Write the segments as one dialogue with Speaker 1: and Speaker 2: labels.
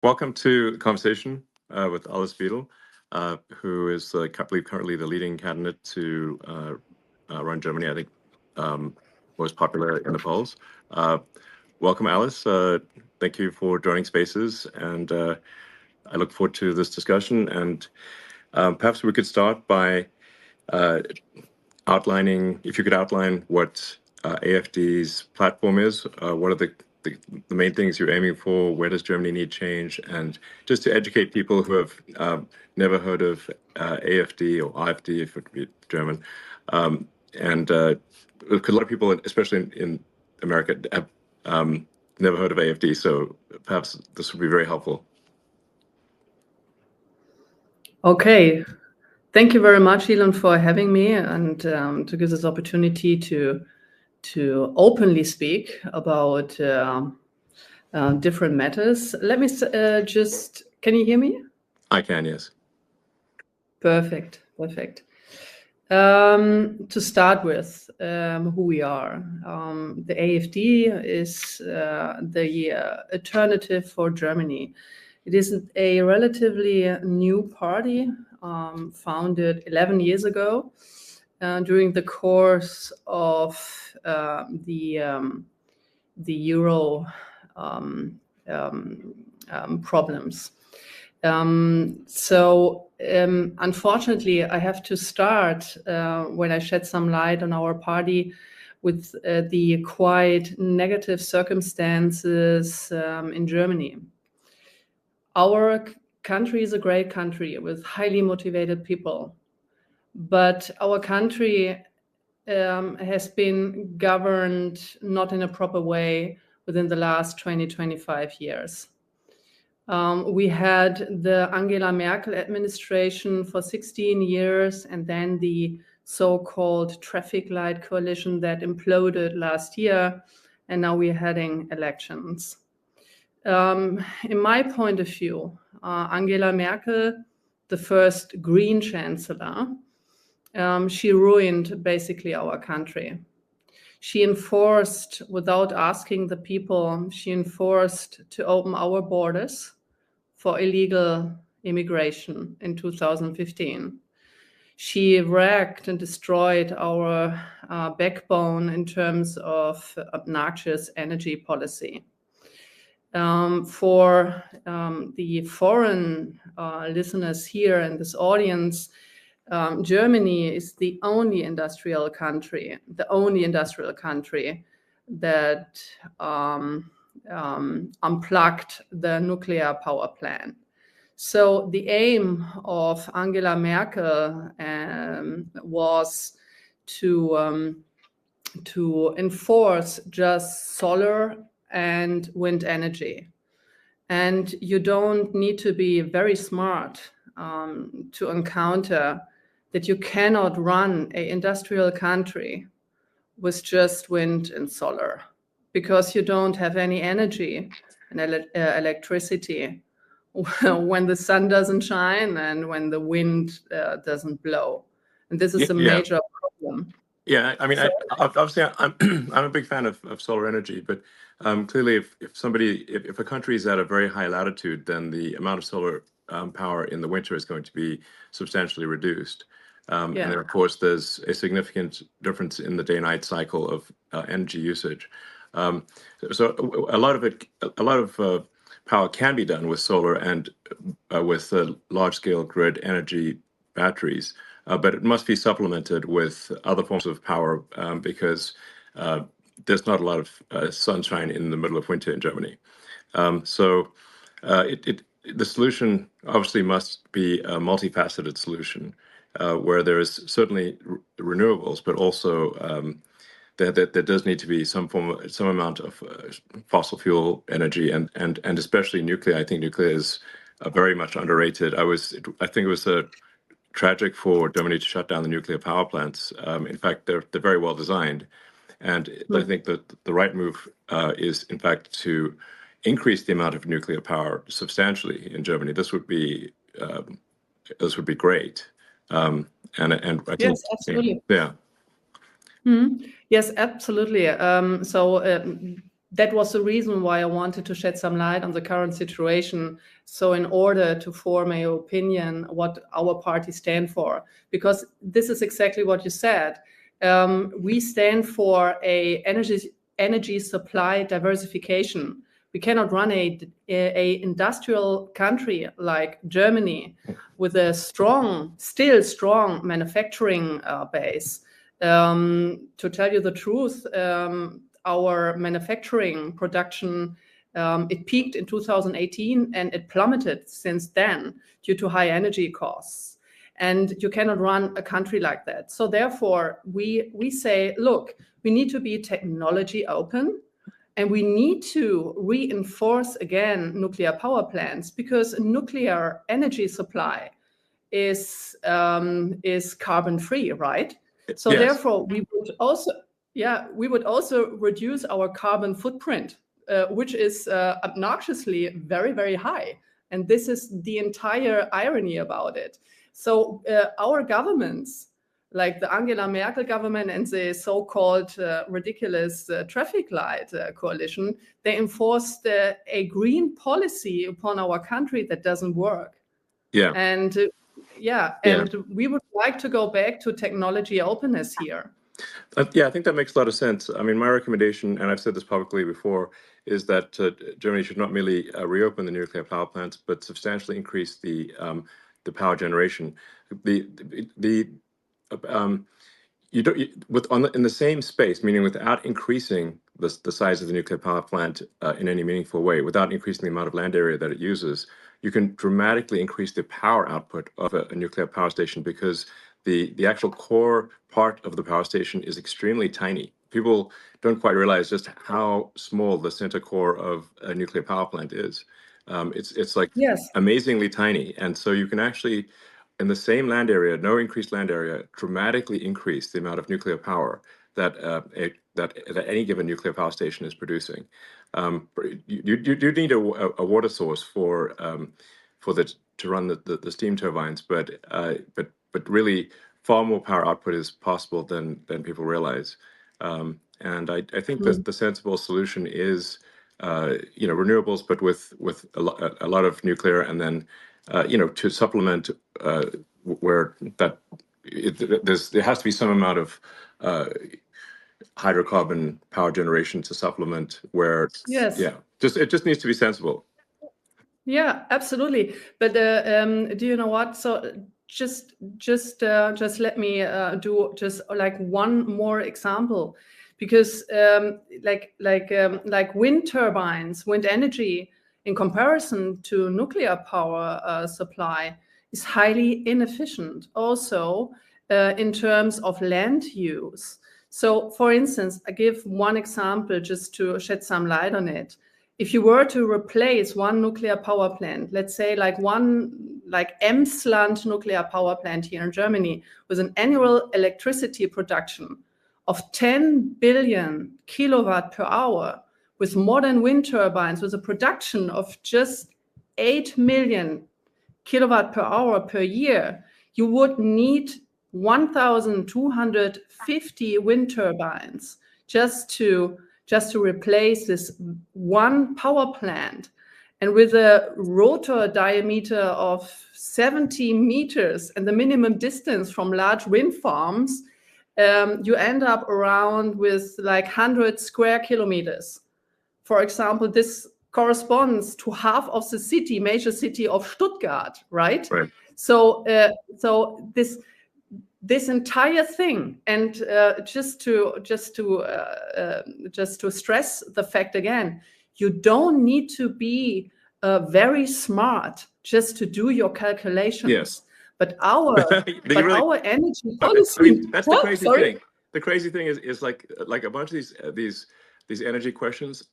Speaker 1: Welcome to the conversation with Alice Wiedel, who is, I believe, currently the leading candidate to run Germany, I think, most popular in the polls. Welcome, Alice. Thank you for joining Spaces, and I look forward to this discussion. And perhaps we could start by outlining, if you could outline what AFD's platform is, what are the main things you're aiming for, where does Germany need change, and just to educate people who have never heard of AFD or AfD, if it would be German, because a lot of people, especially in America, have never heard of AFD, so perhaps this would be very helpful.
Speaker 2: Okay. Thank you very much, Elon, for having me and to give this opportunity to openly speak about different matters. Let me can you hear me?
Speaker 1: I can, yes.
Speaker 2: Perfect. To start with, who we are. The AfD is the Alternative for Germany. It is a relatively new party, founded 11 years ago during the course of the Euro problems. Unfortunately, I have to start when I shed some light on our party with the quite negative circumstances in Germany. Our country is a great country with highly motivated people, but our country has been governed not in a proper way within the last 20-25 years. We had the Angela Merkel administration for 16 years, and then the so-called traffic light coalition that imploded last year, and now we're having elections. In my point of view, Angela Merkel, the first Green Chancellor, she ruined basically our country. She enforced, without asking the people, she enforced to open our borders for illegal immigration in 2015. She wrecked and destroyed our backbone in terms of obnoxious energy policy. For the foreign listeners here in this audience, Germany is the only industrial country that unplugged the nuclear power plant. So the aim of Angela Merkel was to enforce just solar and wind energy. And you don't need to be very smart to encounter that you cannot run an industrial country with just wind and solar, because you don't have any energy and electricity when the sun doesn't shine and when the wind doesn't blow. And this is a major problem.
Speaker 1: Yeah, I mean, obviously, I'm a big fan of solar energy, but clearly, if a country is at a very high latitude, then the amount of solar power in the winter is going to be substantially reduced. And then, of course, there's a significant difference in the day-night cycle of energy usage. So a lot of power can be done with solar and with large-scale grid energy batteries. But it must be supplemented with other forms of power because there's not a lot of sunshine in the middle of winter in Germany. So the solution obviously must be a multifaceted solution where there is certainly renewables, but also there does need to be some amount of fossil fuel energy and especially nuclear. I think nuclear is very much underrated. I think it was tragic for Germany to shut down the nuclear power plants. In fact, they're very well designed, and I think that the right move is, in fact, to increase the amount of nuclear power substantially in Germany. This would be great. And I think,
Speaker 2: yes, absolutely.
Speaker 1: Yeah.
Speaker 2: Yes, absolutely. So that was the reason why I wanted to shed some light on the current situation. So in order to form an opinion what our party stand for, because this is exactly what you said. We stand for a energy supply diversification. We cannot run a industrial country like Germany with a still strong manufacturing base. To tell you the truth, our manufacturing production, it peaked in 2018 and it plummeted since then due to high energy costs. And you cannot run a country like that. So therefore, we say, look, we need to be technology open, and we need to reinforce again nuclear power plants, because nuclear energy supply is carbon free, right? So
Speaker 1: Yes.
Speaker 2: therefore, we would also reduce our carbon footprint, which is obnoxiously very, very high. And this is the entire irony about it. So our governments, like the Angela Merkel government and the so-called ridiculous traffic light coalition, they enforced a green policy upon our country that doesn't work.
Speaker 1: Yeah.
Speaker 2: And we would like to go back to technology openness here.
Speaker 1: Yeah, I think that makes a lot of sense. I mean, my recommendation, and I've said this publicly before, is that Germany should not merely reopen the nuclear power plants, but substantially increase the power generation. In the same space, meaning without increasing the size of the nuclear power plant in any meaningful way, without increasing the amount of land area that it uses, you can dramatically increase the power output of a nuclear power station, because the actual core part of the power station is extremely tiny. People don't quite realize just how small the center core of a nuclear power plant is. It's like amazingly tiny, and so you can actually, in the same land area, no increased land area, dramatically increase the amount of nuclear power that any given nuclear power station is producing. You do need a water source to run the steam turbines, but really far more power output is possible than people realize. And I think that the sensible solution is renewables, but with a lot of nuclear, and then to supplement where there has to be some amount of hydrocarbon power generation to supplement where it just needs to be sensible.
Speaker 2: Yeah, absolutely. But do you know what? So just let me do just like one more example, because like wind turbines, wind energy, in comparison to nuclear power supply, is highly inefficient. Also, in terms of land use. So, for instance, I give one example just to shed some light on it. If you were to replace one nuclear power plant, let's say like Emsland nuclear power plant here in Germany, with an annual electricity production of 10 billion kilowatt per hour, with modern wind turbines, with a production of just 8 million kilowatt per hour per year, you would need 1,250 wind turbines just to replace this one power plant. And with a rotor diameter of 70 meters and the minimum distance from large wind farms, you end up around with like 100 square kilometers. For example, this corresponds to half of the major city of Stuttgart, right?
Speaker 1: Right.
Speaker 2: So this entire thing, and just to stress the fact again, you don't need to be very smart just to do your calculations.
Speaker 1: Yes.
Speaker 2: But our energy policy.
Speaker 1: I mean, that's the crazy thing. The crazy thing is like a bunch of these energy questions.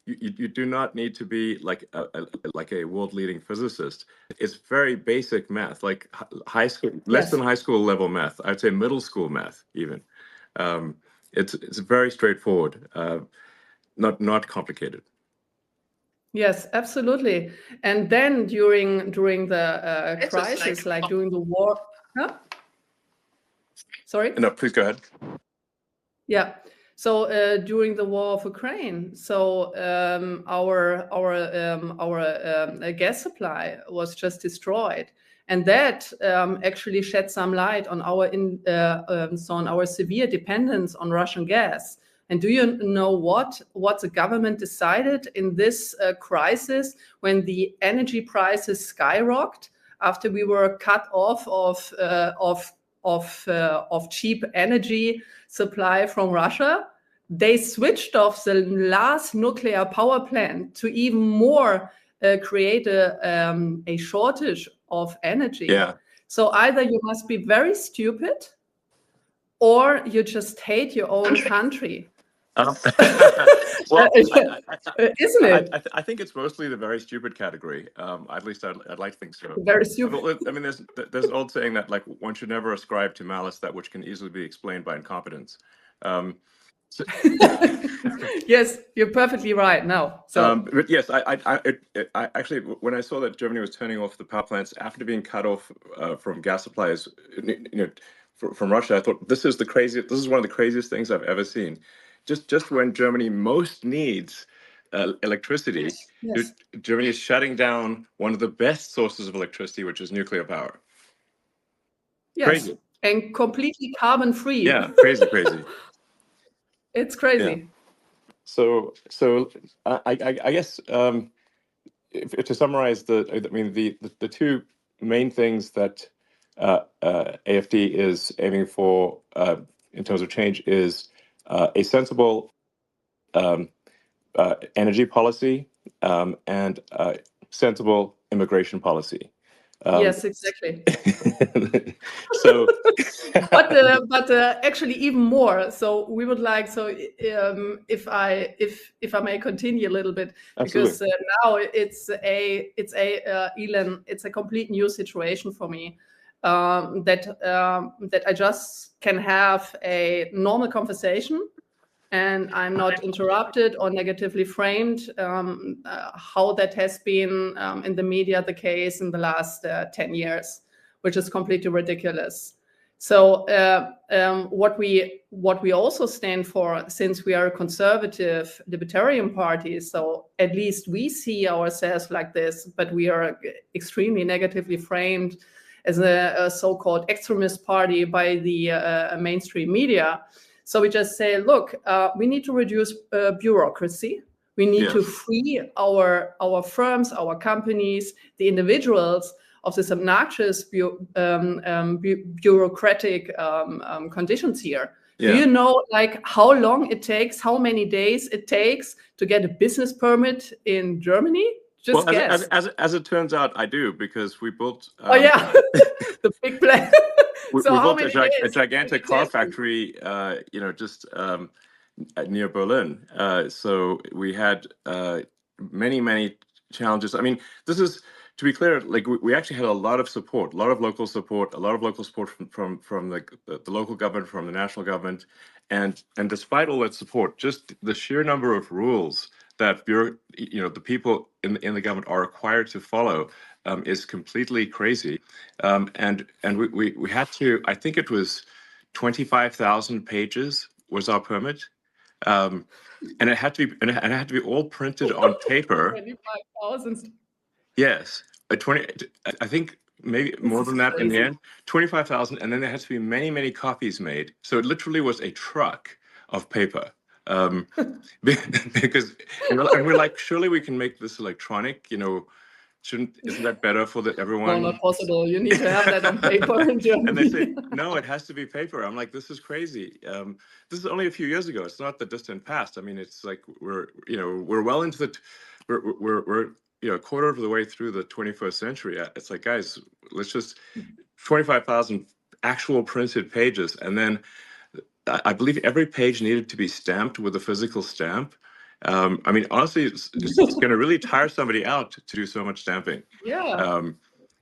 Speaker 1: You do not need to be like a world-leading physicist. It's very basic math, like high school, less than high school level math. I'd say middle school math even. It's very straightforward, not complicated.
Speaker 2: Yes, absolutely. And then during the crisis, like during the war. Huh? Sorry?
Speaker 1: No, please go ahead.
Speaker 2: Yeah. So during the war of Ukraine, so our gas supply was just destroyed, and that actually shed some light on our severe dependence on Russian gas. And do you know what the government decided in this crisis when the energy prices skyrocketed after we were cut off of cheap energy supply from Russia? They switched off the last nuclear power plant to even more create a shortage of energy.
Speaker 1: Yeah.
Speaker 2: So either you must be very stupid or you just hate your own country.
Speaker 1: Well,
Speaker 2: isn't it?
Speaker 1: I think it's mostly the very stupid category. At least I'd like to think so.
Speaker 2: Very stupid.
Speaker 1: I mean, there's an old saying that like one should never ascribe to malice that which can easily be explained by incompetence. So,
Speaker 2: yes, you're perfectly right. No, so
Speaker 1: but yes, I actually, when I saw that Germany was turning off the power plants after being cut off from gas supplies, from Russia, I thought this is one of the craziest things I've ever seen. Just when Germany most needs electricity,
Speaker 2: yes.
Speaker 1: Germany is shutting down one of the best sources of electricity, which is nuclear power.
Speaker 2: Yes.
Speaker 1: Crazy.
Speaker 2: And completely carbon free.
Speaker 1: Yeah, crazy.
Speaker 2: It's crazy.
Speaker 1: Yeah. So I guess if to summarize the two main things that AFD is aiming for in terms of change is a sensible energy policy and sensible immigration policy.
Speaker 2: Yes, exactly.
Speaker 1: So,
Speaker 2: but actually even more. So we would like, if I may continue a little bit,
Speaker 1: absolutely.
Speaker 2: because now Elon, it's a complete new situation for me. That I just can have a normal conversation and I'm not interrupted or negatively framed, how that has been in the media the case in the last 10 years, which is completely ridiculous. So what we also stand for, since we are a conservative libertarian party, so at least we see ourselves like this, but we are extremely negatively framed as a so-called extremist party by the mainstream media. So we just say, look, we need to reduce bureaucracy. We need to free our firms, our companies, the individuals of this obnoxious bureaucratic conditions here. Do you know like how long it takes, how many days it takes to get a business permit in Germany? Just guess.
Speaker 1: As it turns out, I do, because we built.
Speaker 2: The big plan.
Speaker 1: We built a gigantic car factory, just near Berlin. So we had many challenges. I mean, this is, to be clear, like we actually had a lot of support, a lot of local support from the local government, from the national government, and despite all that support, just the sheer number of rules that the people in the government are required to follow is completely crazy, and we had to. I think it was 25,000 pages was our permit, and it had to be all printed on paper.
Speaker 2: 25,000.
Speaker 1: Yes, 20. I think maybe more than that in the end. 25,000, and then there had to be many copies made. So it literally was a truck of paper. Because and we're like, surely we can make this electronic, isn't that better for everyone?
Speaker 2: No, not possible. You need to have that on paper in Germany.
Speaker 1: And they say, no, it has to be paper. I'm like, this is crazy. This is only a few years ago. It's not the distant past. I mean, it's like we're well into we're a quarter of the way through the 21st century. It's like, guys, let's just 25,000 actual printed pages, and then I believe every page needed to be stamped with a physical stamp. I mean, honestly, it's going to really tire somebody out to do so much stamping.
Speaker 2: Yeah.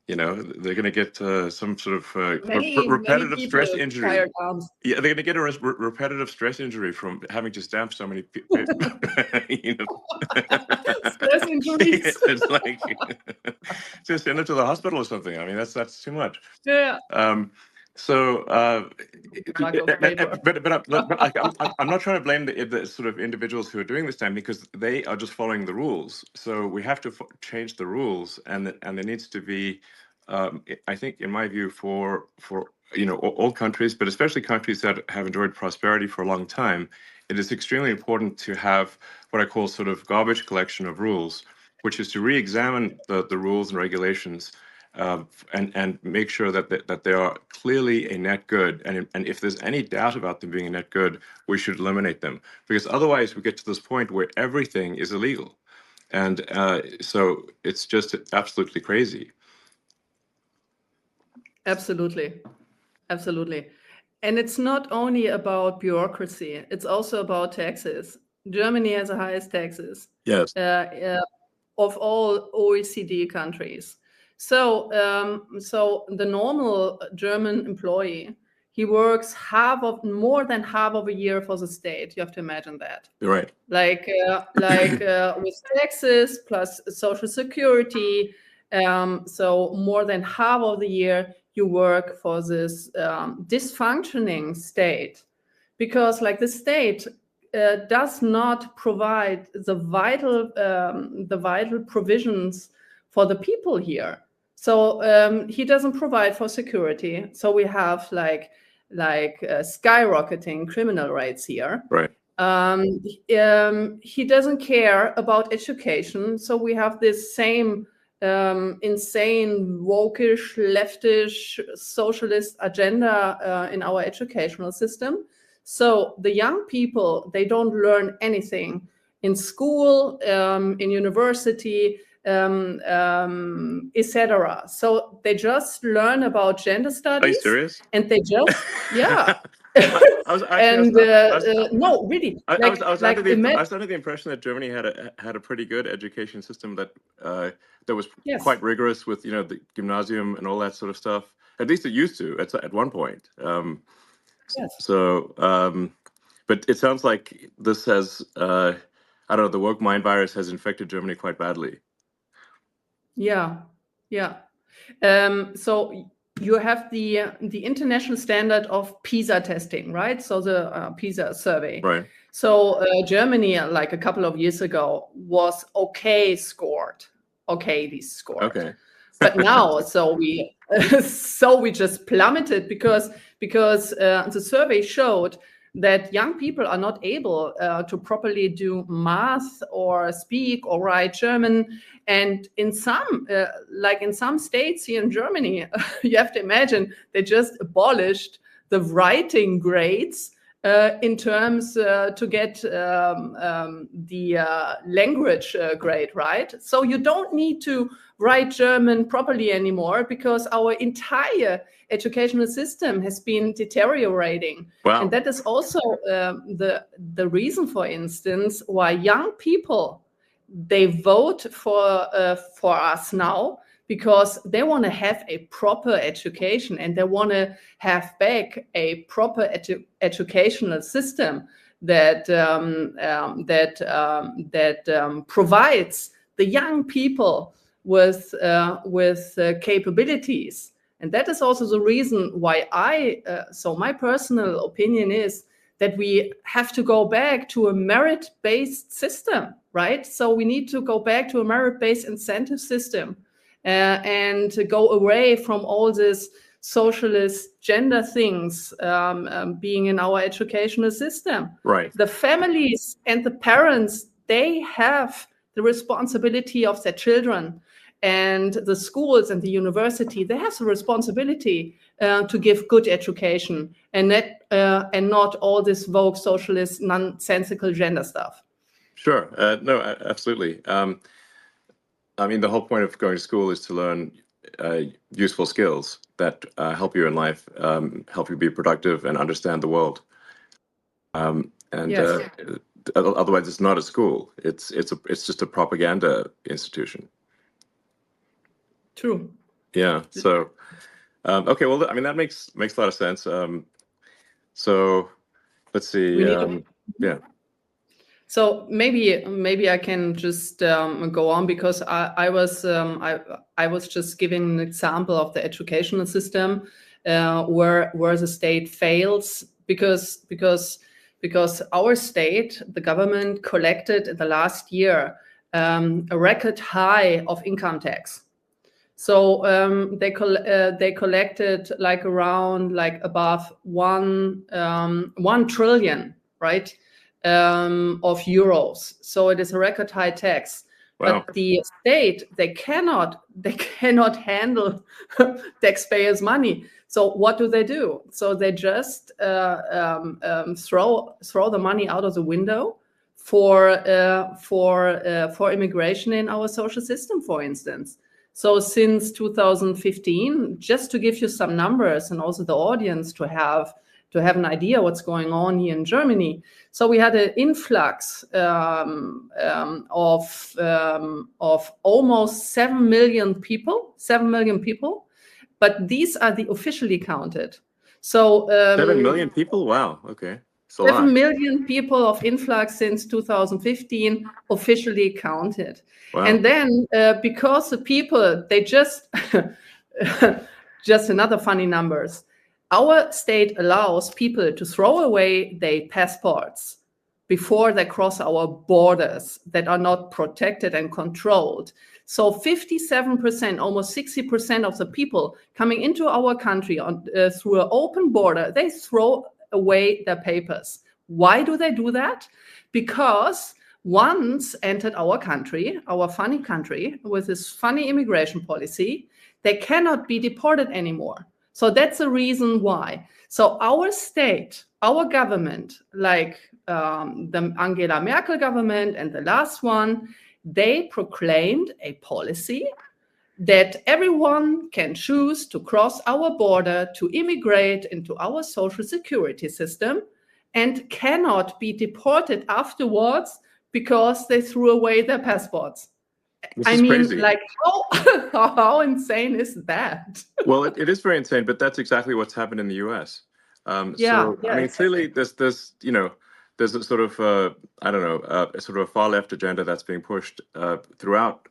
Speaker 1: They're going to get some sort of repetitive stress injury. Yeah, they're going to get a repetitive stress injury from having to stamp so many people.
Speaker 2: Stress injuries.
Speaker 1: It's like just send them to the hospital or something. I mean, that's too much.
Speaker 2: Yeah.
Speaker 1: So,
Speaker 2: Mug of paper.
Speaker 1: but I'm not trying to blame the sort of individuals who are doing this time, because they are just following the rules. So we have to change the rules, and there needs to be, I think, in my view, for all countries, but especially countries that have enjoyed prosperity for a long time, it is extremely important to have what I call sort of garbage collection of rules, which is to re-examine the rules and regulations. And make sure that they are clearly a net good, and if there's any doubt about them being a net good, we should eliminate them, because otherwise we get to this point where everything is illegal, and so it's just absolutely crazy.
Speaker 2: Absolutely. Absolutely. And it's not only about bureaucracy, it's also about taxes. Germany has the highest taxes
Speaker 1: Yes.
Speaker 2: of all OECD countries. So, so the normal German employee, he works more than half of a year for the state. You have to imagine that.
Speaker 1: You're right.
Speaker 2: Like with taxes plus social security. So more than half of the year you work for this dysfunctioning state, because like the state does not provide the vital provisions for the people here. So he doesn't provide for security. So we have like skyrocketing criminal rates here.
Speaker 1: Right.
Speaker 2: He doesn't care about education. So we have this same insane, wokish, leftish, socialist agenda in our educational system. So the young people, they don't learn anything in school, in university, etc. So they just learn about gender studies.
Speaker 1: Are you serious?
Speaker 2: And they just, yeah. No, really.
Speaker 1: I was under the impression that Germany had a pretty good education system that was quite rigorous with the gymnasium and all that sort of stuff. At least it used to at one point.
Speaker 2: Yes.
Speaker 1: So, but it sounds like this has I don't know, the woke mind virus has infected Germany quite badly.
Speaker 2: Yeah. So you have the international standard of PISA testing, right? So the PISA survey.
Speaker 1: Right.
Speaker 2: So Germany, like a couple of years ago, was scored. Okay. But now, so we just plummeted because the survey showed that young people are not able to properly do math or speak or write German. And in some states here in Germany, you have to imagine they just abolished the writing grades in terms to get the language grade, right? So you don't need to write German properly anymore because our entire educational system has been deteriorating.
Speaker 1: Wow.
Speaker 2: And that is also the reason, for instance, why young people, they vote for us now, because they want to have a proper education and they want to have back a proper educational system that provides the young people with capabilities. And that is also the reason why so my personal opinion is that we have to go back to a merit-based system, right? So we need to go back to a merit-based incentive system and to go away from all this socialist gender things being in our educational system.
Speaker 1: Right.
Speaker 2: The families and the parents, they have the responsibility of their children. And the schools and the university, they have the responsibility to give good education and not all this vogue socialist nonsensical gender stuff.
Speaker 1: Sure. No, absolutely. I mean, the whole point of going to school is to learn useful skills that help you in life, help you be productive and understand the world.
Speaker 2: Yes.
Speaker 1: Otherwise, it's not a school. It's just a propaganda institution.
Speaker 2: True.
Speaker 1: Yeah. So, okay. Well, I mean, that makes a lot of sense. So, let's see. Yeah.
Speaker 2: So maybe I can just go on, because I was just giving an example of the educational system where the state fails because our state, the government, collected in the last year a record high of income tax. So they collected like around like above 1 trillion, right, of euros. So it is a record high tax.
Speaker 1: Wow.
Speaker 2: But the state, they cannot handle taxpayers' money. So what do? So they just throw the money out of the window for immigration in our social system, for instance. So since 2015, just to give you some numbers and also the audience to have an idea what's going on here in Germany. So we had an influx of almost 7 million people, but these are the officially counted. So
Speaker 1: 7 million people? Wow. Okay.
Speaker 2: 7 million people of influx since 2015 officially counted.
Speaker 1: Wow.
Speaker 2: And then because the people, they just another funny numbers. Our state allows people to throw away their passports before they cross our borders that are not protected and controlled. So 57%, almost 60% of the people coming into our country through an open border, they throw away their papers. Why do they do that? Because once entered our country, our funny country, with this funny immigration policy, they cannot be deported anymore. So that's the reason why. So our state, our government, like the Angela Merkel government and the last one, they proclaimed a policy that everyone can choose to cross our border to immigrate into our social security system and cannot be deported afterwards because they threw away their passports.
Speaker 1: This is crazy.
Speaker 2: Like, how insane is that?
Speaker 1: Well, it is very insane, but that's exactly what's happened in the U.S. I mean,
Speaker 2: exactly.
Speaker 1: clearly there's a sort of a sort of a far left agenda that's being pushed throughout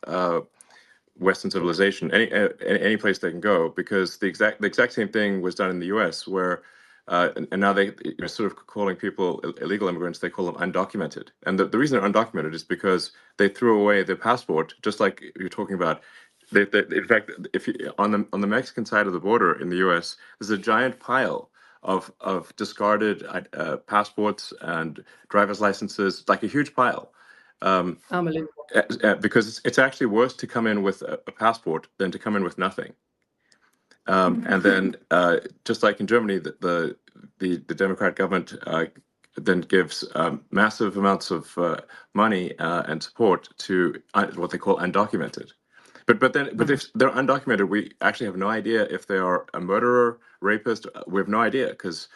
Speaker 1: Western civilization, any place they can go, because the exact same thing was done in the U.S. where and now they sort of calling people illegal immigrants, they call them undocumented, and the reason they're undocumented is because they threw away their passport, just like you're talking about. In fact, if you, on the Mexican side of the border in the U.S., there's a giant pile of discarded passports and driver's licenses, like a huge pile. Because it's actually worse to come in with a passport than to come in with nothing. And then, just like in Germany, the Democrat government then gives massive amounts of money and support to what they call undocumented. But if they're undocumented, we actually have no idea if they are a murderer, rapist. We have no idea because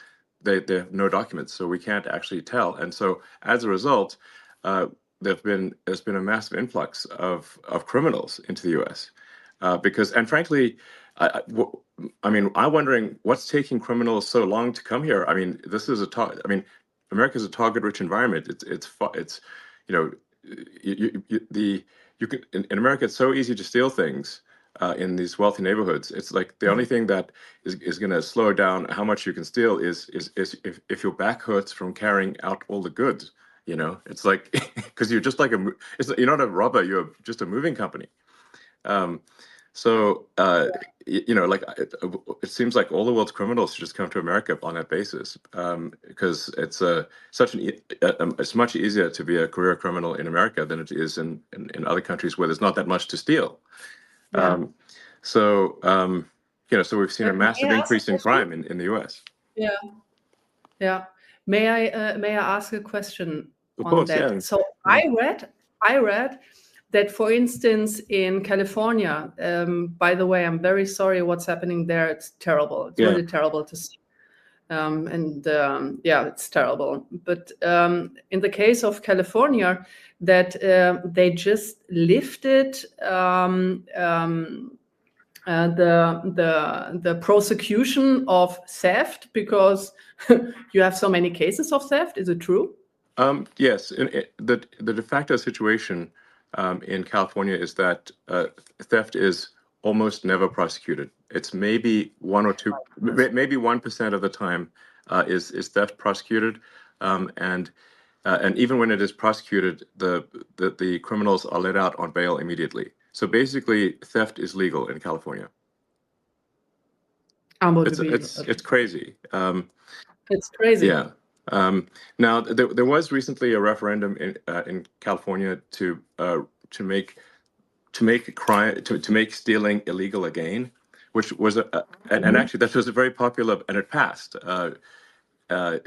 Speaker 1: they have no documents, so we can't actually tell. And so as a result, there's been a massive influx of criminals into the U.S. And frankly, I'm wondering what's taking criminals so long to come here. I mean, this is America's a target-rich environment. It's you can in America, it's so easy to steal things in these wealthy neighborhoods. It's like the only thing that is going to slow down how much you can steal is if your back hurts from carrying out all the goods. It's like because you're just like you're not a robber, you're just a moving company. It seems like all the world's criminals just come to America on that basis, because it's it's much easier to be a career criminal in America than it is in other countries where there's not that much to steal.
Speaker 2: Yeah.
Speaker 1: So we've seen a massive increase in crime in the U.S.
Speaker 2: Yeah. May I ask a question
Speaker 1: Of
Speaker 2: on
Speaker 1: course,
Speaker 2: that?
Speaker 1: yeah.
Speaker 2: So I read that, for instance, in California, by the way, I'm very sorry what's happening there. It's terrible. It's really terrible to see. It's terrible. But in the case of California, that they just lifted the prosecution of theft because you have so many cases of theft. Is it true?
Speaker 1: Yes, the de facto situation in California is that theft is almost never prosecuted. It's maybe 1 or 2, maybe 1% of the time is theft prosecuted, and even when it is prosecuted, the criminals are let out on bail immediately. So basically, theft is legal in California. It's crazy.
Speaker 2: It's crazy.
Speaker 1: Yeah. Now there was recently a referendum in California to make stealing illegal again, which was and actually that was a very popular, and it passed. Because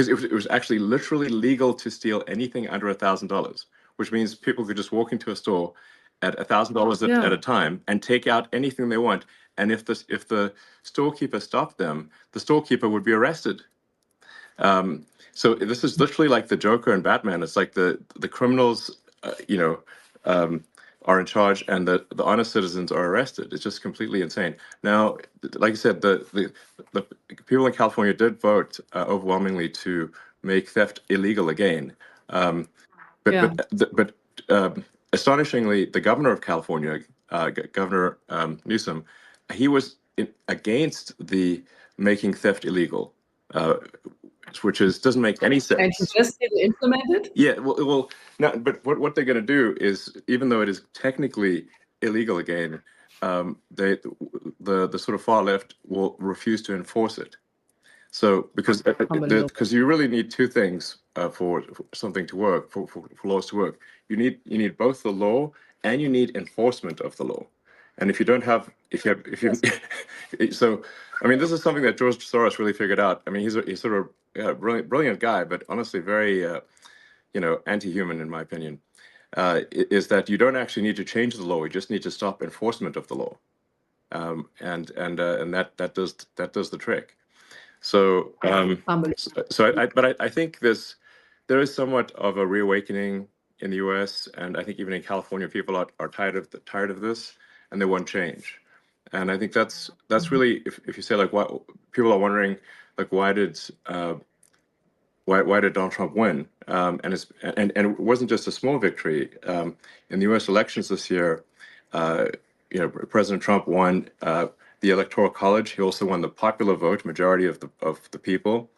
Speaker 1: it was actually literally legal to steal anything under $1,000, which means people could just walk into a store at $1,000 at a time and take out anything they want. And if the storekeeper stopped them, the storekeeper would be arrested. So this is literally like the Joker and Batman. It's like the criminals, are in charge, and the honest citizens are arrested. It's just completely insane. Now, like I said, the people in California did vote overwhelmingly to make theft illegal again. But astonishingly, the governor of California, Governor Newsom, he was against the making theft illegal, which doesn't make any sense.
Speaker 2: And he just didn't implement it?
Speaker 1: Yeah, well, no, but what they're going to do is, even though it is technically illegal again, the sort of far left will refuse to enforce it. So because you really need two things for something to work, for laws to work. You need both the law and you need enforcement of the law. And if you don't have, so I mean, this is something that George Soros really figured out. I mean, he's sort of a brilliant guy, but honestly very anti-human in my opinion. Is that you don't actually need to change the law; you just need to stop enforcement of the law, and that does the trick. So I think there is somewhat of a reawakening in the U.S. and I think even in California, people are tired of this, and they want change. And I think that's really, if you say like, why people are wondering, like, why did Donald Trump win? And it wasn't just a small victory. In the U.S. elections this year, President Trump won the Electoral College. He also won the popular vote, majority of the people,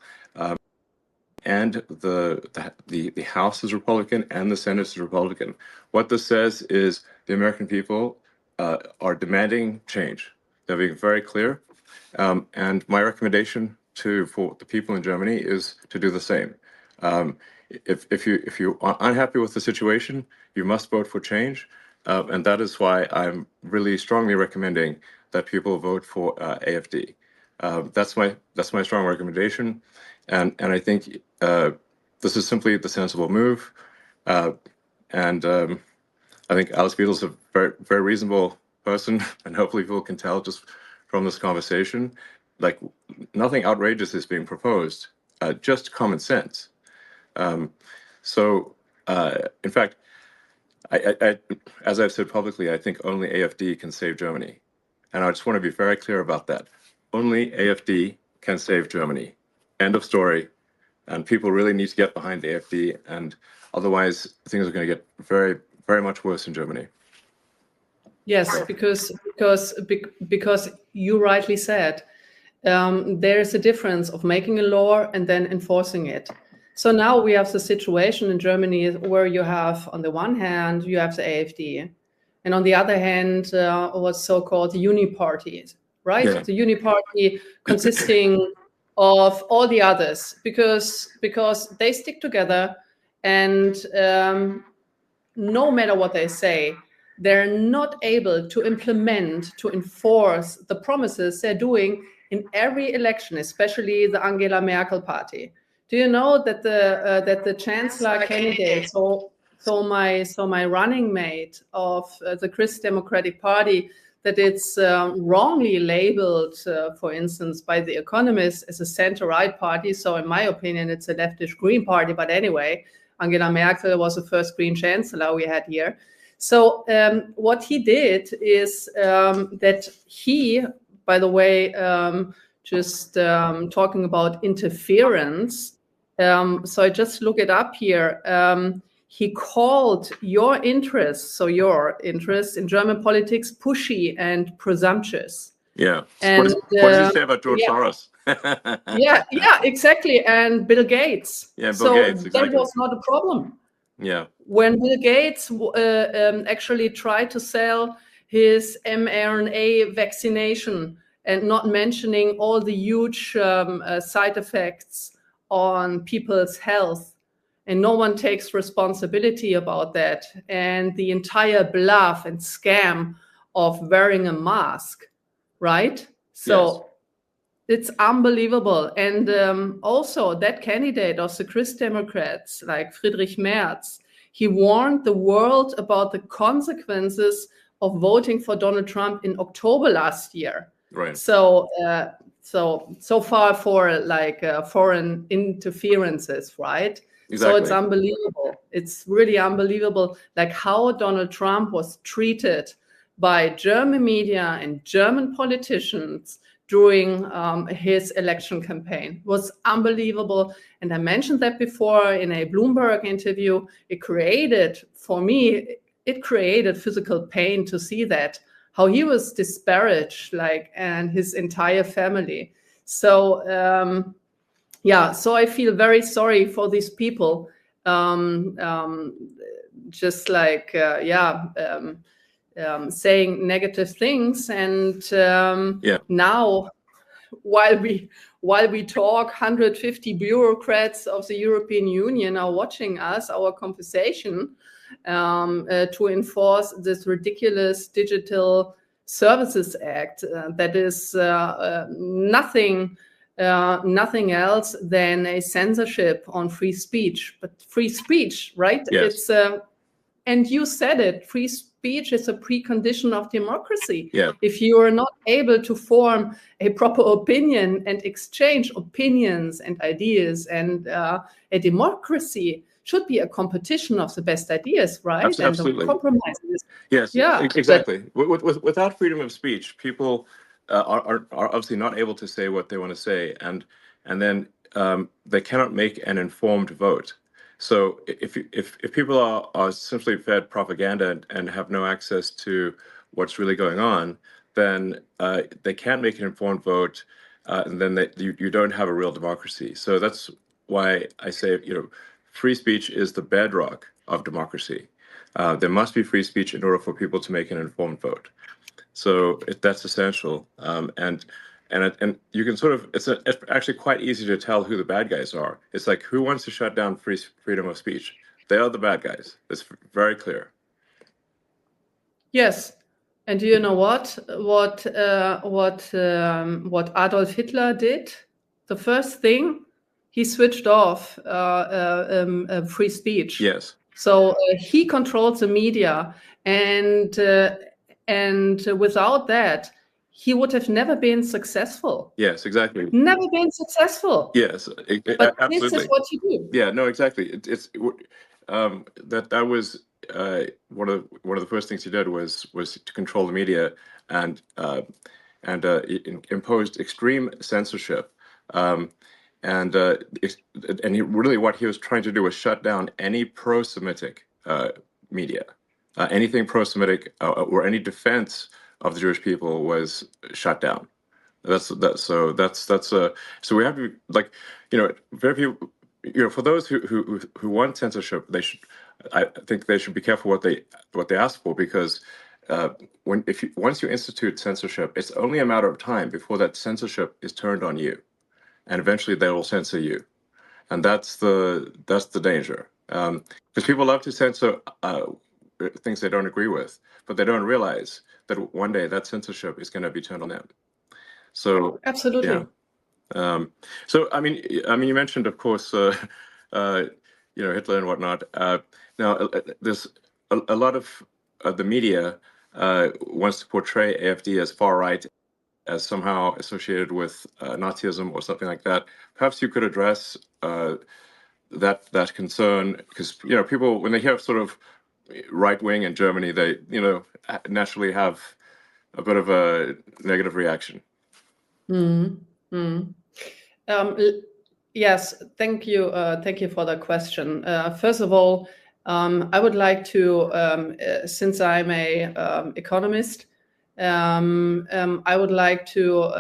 Speaker 1: and the House is Republican and the Senate is Republican. What this says is the American people are demanding change. They're being very clear, and my recommendation for the people in Germany is to do the same. If you are unhappy with the situation, you must vote for change, and that is why I'm really strongly recommending that people vote for AFD. That's my strong recommendation, and I think this is simply the sensible move, and I think Alice Wiedel is a very, very reasonable person, and hopefully people can tell just from this conversation, like nothing outrageous is being proposed, just common sense. In fact, I, as I've said publicly, I think only AFD can save Germany. And I just want to be very clear about that. Only AFD can save Germany. End of story. And people really need to get behind AFD, and otherwise things are going to get very, very much worse in Germany.
Speaker 2: Yes, because you rightly said, there is a difference of making a law and then enforcing it. So now we have the situation in Germany where you have, on the one hand, you have the AfD, and on the other hand, what's so-called uniparties, right? Yeah. The uniparty consisting of all the others, because they stick together, and no matter what they say, they're not able to implement, to enforce the promises they're doing in every election, especially the Angela Merkel party. Do you know that the chancellor candidate, so my running mate of the Christ Democratic Party, that it's wrongly labeled, for instance, by The Economist as a center-right party. So in my opinion, it's a leftish Green party. But anyway, Angela Merkel was the first Green chancellor we had here. So what he did is that he, by the way, just talking about interference, So I just look it up here. He called your interests, so your interests in German politics, pushy and presumptuous.
Speaker 1: Yeah.
Speaker 2: And
Speaker 1: What does he say about George
Speaker 2: yeah,
Speaker 1: Soros?
Speaker 2: yeah, exactly. And Bill Gates.
Speaker 1: Yeah, Bill
Speaker 2: So
Speaker 1: Gates,
Speaker 2: that
Speaker 1: exactly.
Speaker 2: was not a problem.
Speaker 1: Yeah.
Speaker 2: When Bill Gates actually tried to sell his mRNA vaccination and not mentioning all the huge side effects on people's health, and no one takes responsibility about that, and the entire bluff and scam of wearing a mask, right? So it's unbelievable. And also that candidate of the Christ Democrats, like Friedrich Merz, he warned the world about the consequences of voting for Donald Trump in October last year.
Speaker 1: Right.
Speaker 2: So so far for like foreign interferences, right?
Speaker 1: Exactly.
Speaker 2: So it's unbelievable. It's really unbelievable, like how Donald Trump was treated by German media and German politicians during his election campaign. It was unbelievable. And I mentioned that before in a Bloomberg interview. It created, for me, it created physical pain to see that, how he was disparaged, like, and his entire family. So, yeah, so I feel very sorry for these people. Just like, saying negative things, and now while we talk, 150 bureaucrats of the European Union are watching us, our conversation, to enforce this ridiculous Digital Services Act that is nothing else than a censorship on free speech. But free speech, right?
Speaker 1: Yes.
Speaker 2: It's and you said it, free speech is a precondition of democracy.
Speaker 1: Yeah.
Speaker 2: If you are not able to form a proper opinion and exchange opinions and ideas, and a democracy should be a competition of the best ideas, right?
Speaker 1: Absolutely.
Speaker 2: And the compromises.
Speaker 1: Yes,
Speaker 2: yeah,
Speaker 1: exactly. Without freedom of speech, people are obviously not able to say what they want to say, and then they cannot make an informed vote. So if people are simply fed propaganda and have no access to what's really going on, then they can't make an informed vote, and then you don't have a real democracy. So that's why I say, free speech is the bedrock of democracy. There must be free speech in order for people to make an informed vote. So that's essential. And you can sort of, it's actually quite easy to tell who the bad guys are. It's like, who wants to shut down freedom of speech? They are the bad guys. It's very clear.
Speaker 2: Yes. And do you know what Adolf Hitler did? The first thing, he switched off free speech.
Speaker 1: Yes.
Speaker 2: So he controlled the media, and without that, he would have never been successful.
Speaker 1: Yes, exactly.
Speaker 2: Never been successful.
Speaker 1: Yes,
Speaker 2: But
Speaker 1: absolutely.
Speaker 2: this is what you do.
Speaker 1: Yeah, no, exactly. That was one of the first things he did was to control the media and imposed extreme censorship. And really what he was trying to do was shut down any pro-Semitic media. Anything pro-Semitic or any defense of the Jewish people was shut down. So we have to, like, very few, for those who want censorship, I think they should be careful what they ask for, because once you institute censorship, it's only a matter of time before that censorship is turned on you, and eventually they will censor you, and that's the danger. Because people love to censor things they don't agree with, but they don't realize that one day that censorship is going to be turned on them. So
Speaker 2: absolutely.
Speaker 1: Yeah. So I mean, you mentioned, of course, Hitler and whatnot. Now, there's a lot of the media wants to portray AfD as far right, as somehow associated with Nazism or something like that. Perhaps you could address that concern, because people, when they hear sort of right wing in Germany, they naturally have a bit of a negative reaction.
Speaker 2: Yes, thank you. Thank you for the question. First of all, I would like to, since I'm a economist, I would like to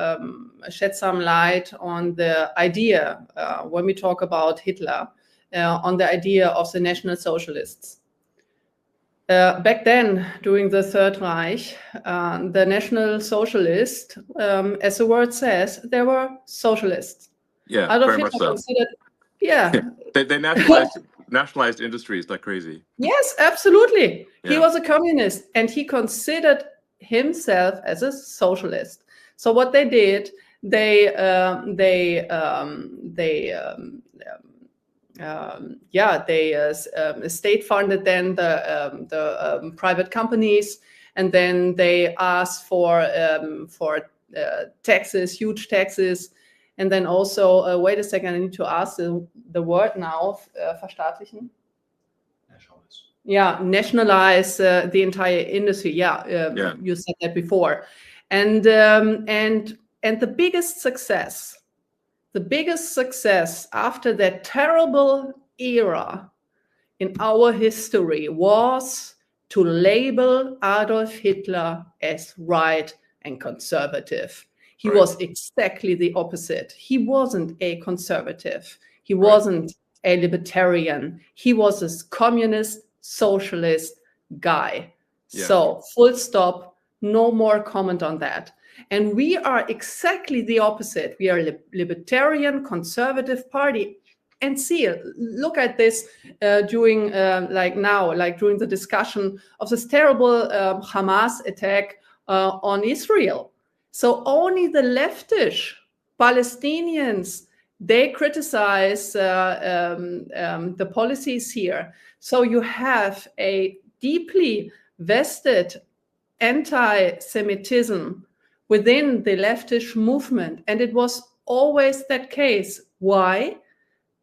Speaker 2: shed some light on the idea, when we talk about Hitler, on the idea of the National Socialists. Back then, during the Third Reich, the National Socialists, as the word says, they were socialists.
Speaker 1: Yeah,
Speaker 2: Adolf
Speaker 1: very much
Speaker 2: Hitler
Speaker 1: so.
Speaker 2: considered, yeah.
Speaker 1: They nationalized industries like crazy.
Speaker 2: Yes, absolutely. He
Speaker 1: Yeah.
Speaker 2: was a communist and he considered himself as a socialist. So what they did, they state funded then the private companies, and then they asked for taxes, huge taxes, and then also wait a second, I need to ask the word now, verstaatlichen. Yeah, nationalize the entire industry. Yeah, you said that before, and the biggest success after that terrible era in our history was to label Adolf Hitler as right and conservative. He was exactly the opposite. He wasn't a conservative. He wasn't a libertarian. He was a communist, socialist guy. Yeah. So full stop, no more comment on that. And we are exactly the opposite. We are a libertarian, conservative party. And see, look at this during during the discussion of this terrible Hamas attack on Israel. So only the leftish Palestinians, they criticize the policies here. So you have a deeply vested anti-Semitism within the leftish movement. And it was always that case. Why?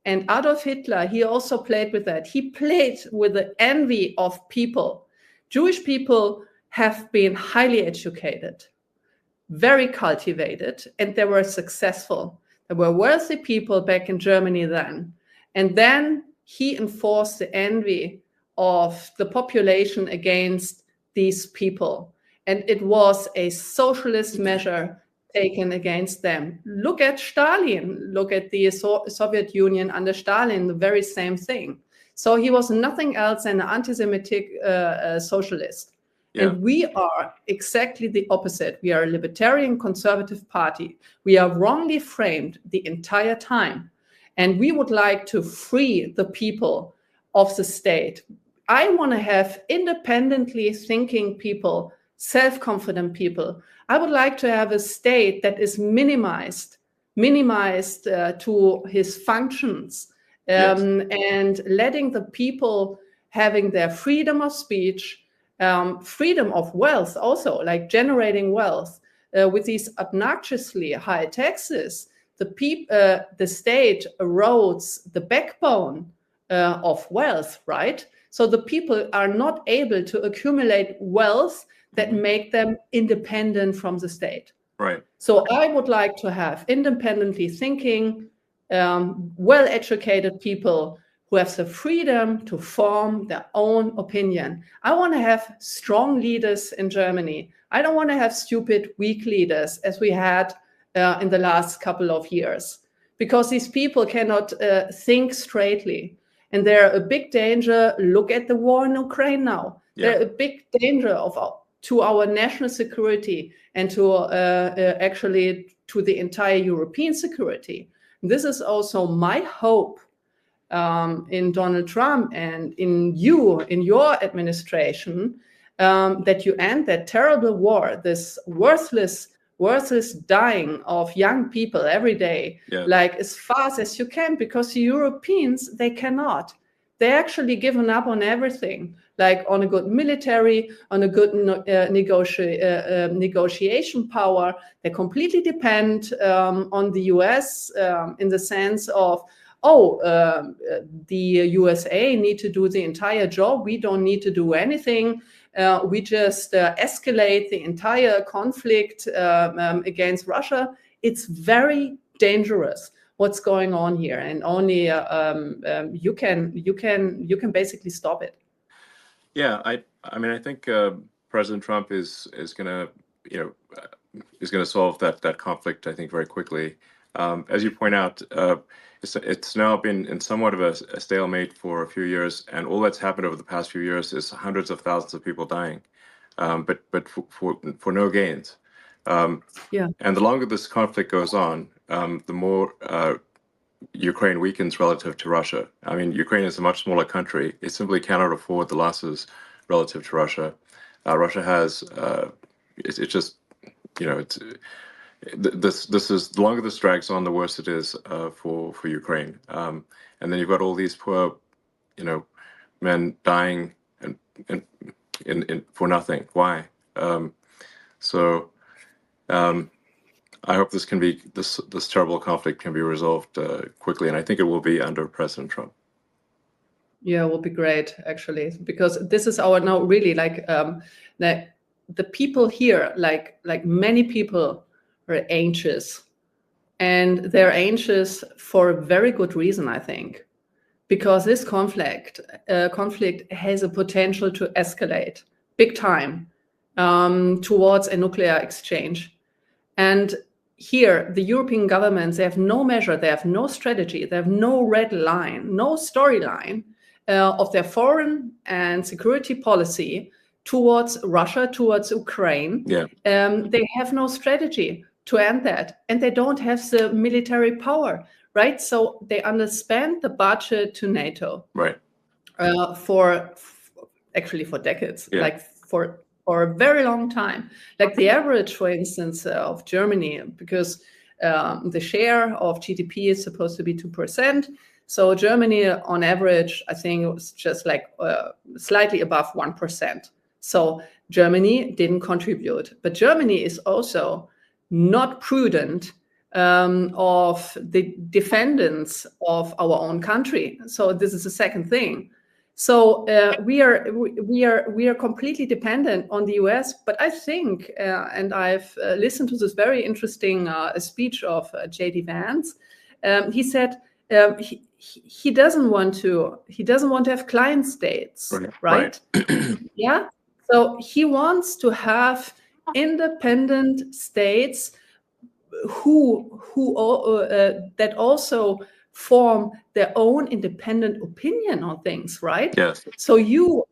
Speaker 2: And Adolf Hitler, he also played with that. He played with the envy of people. Jewish people have been highly educated, very cultivated, and they were successful. There were wealthy people back in Germany then. And then he enforced the envy of the population against these people. And it was a socialist measure taken against them. Look at Stalin. Look at the Soviet Union under Stalin, the very same thing. So he was nothing else than an anti-Semitic socialist. Yeah. And we are exactly the opposite. We are a libertarian conservative party. We are wrongly framed the entire time. And we would like to free the people of the state. I want to have independently thinking people, self-confident people. I would like to have a state that is minimized to his functions, and letting the people having their freedom of speech, freedom of wealth also, like generating wealth. With these obnoxiously high taxes, the state erodes the backbone of wealth, right? So the people are not able to accumulate wealth that make them independent from the state. Right. So I would like to have independently thinking, well-educated people who have the freedom to form their own opinion. I want to have strong leaders in Germany. I don't want to have stupid, weak leaders as we had in the last couple of years, because these people cannot think straightly. And they're a big danger. Look at the war in Ukraine now. Yeah. They're a big danger to our national security and to actually to the entire European security. This is also my hope in Donald Trump and in your administration, that you end that terrible war, this worthless dying of young people every day, like as fast as you can, because the Europeans, they cannot. They actually given up on everything, like on a good military, on a good negotiation power. They completely depend on the US in the sense of, the USA need to do the entire job. We don't need to do anything. We just escalate the entire conflict against Russia. It's very dangerous. what's going on here, and only you can basically stop it.
Speaker 1: Yeah, I mean, I think President Trump is going to is going to solve that conflict, I think, very quickly. As you point out, it's now been in somewhat of a stalemate for a few years, and all that's happened over the past few years is hundreds of thousands of people dying, but for no gains.
Speaker 2: Yeah.
Speaker 1: And the longer this conflict goes on, the more Ukraine weakens relative to Russia. I mean, Ukraine is a much smaller country. It simply cannot afford the losses relative to Russia. Russia has, it's just, it's this is the longer this drags on, the worse it is for Ukraine. And then you've got all these poor, men dying and for nothing. Why? So. I hope this terrible conflict can be resolved quickly, and I think it will be under President Trump.
Speaker 2: Yeah, it will be great, actually, because this is our now really the people here, like many people, are anxious, and they're anxious for a very good reason, I think, because this conflict has a potential to escalate big time towards a nuclear exchange. And here, the European governments, they have no measure, they have no strategy, they have no red line, no storyline of their foreign and security policy towards Russia, towards Ukraine.
Speaker 1: Yeah.
Speaker 2: They have no strategy to end that, and they don't have the military power, right? So they underspend the budget to NATO,
Speaker 1: right?
Speaker 2: For decades,
Speaker 1: yeah.
Speaker 2: like for a very long time. Like the average, for instance, of Germany, because the share of GDP is supposed to be 2%. So Germany, on average, I think it was just like slightly above 1%. So Germany didn't contribute. But Germany is also not prudent of the defendants of our own country. So this is the second thing. So we are completely dependent on the US. But I think, and I've listened to this very interesting speech of J.D. Vance. He said he doesn't want to have client states, right? Yeah. So he wants to have independent states who that also form their own independent opinion on things, right?
Speaker 1: Yes.
Speaker 2: So you,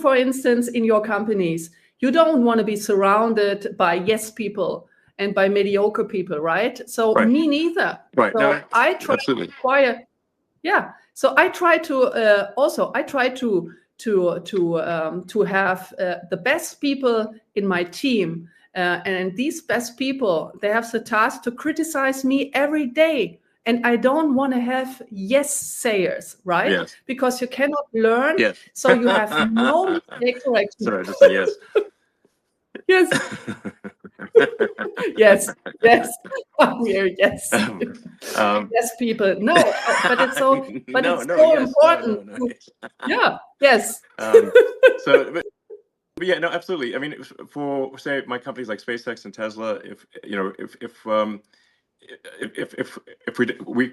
Speaker 2: for instance, in your companies, you don't want to be surrounded by yes people and by mediocre people, right? So me neither.
Speaker 1: Right.
Speaker 2: So
Speaker 1: no,
Speaker 2: I try
Speaker 1: absolutely.
Speaker 2: to acquire. Yeah. So I try to to have the best people in my team. And these best people, they have the task to criticize me every day. And I don't want to have yes sayers, right?
Speaker 1: Yes.
Speaker 2: Because you cannot learn.
Speaker 1: Yes.
Speaker 2: So you have no mistake correction.
Speaker 1: Sorry, I just said yes.
Speaker 2: Yes. yes. Yes. Yes, people. No, but it's so. But it's so important.
Speaker 1: No.
Speaker 2: Yeah. Yes.
Speaker 1: But yeah, no, absolutely. I mean, for say my companies like SpaceX and Tesla, if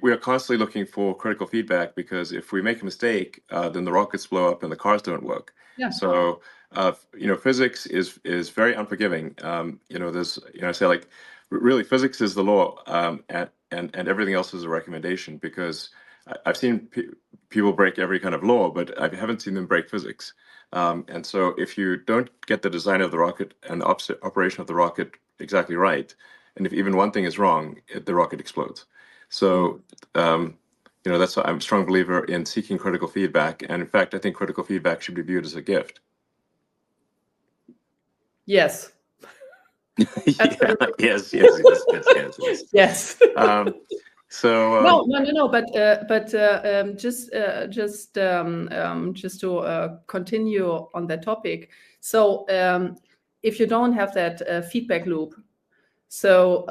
Speaker 1: we are constantly looking for critical feedback, because if we make a mistake, then the rockets blow up and the cars don't work.
Speaker 2: Yeah.
Speaker 1: So physics is very unforgiving. There's I say, like, really, physics is the law, and everything else is a recommendation, because I've seen people break every kind of law, but I haven't seen them break physics. And so if you don't get the design of the rocket and the operation of the rocket exactly right, and if even one thing is wrong, the rocket explodes. So, that's why I'm a strong believer in seeking critical feedback. And in fact, I think critical feedback should be viewed as a gift.
Speaker 2: Yes.
Speaker 1: Yes. So
Speaker 2: no. But just to continue on that topic. So if you don't have that feedback loop, so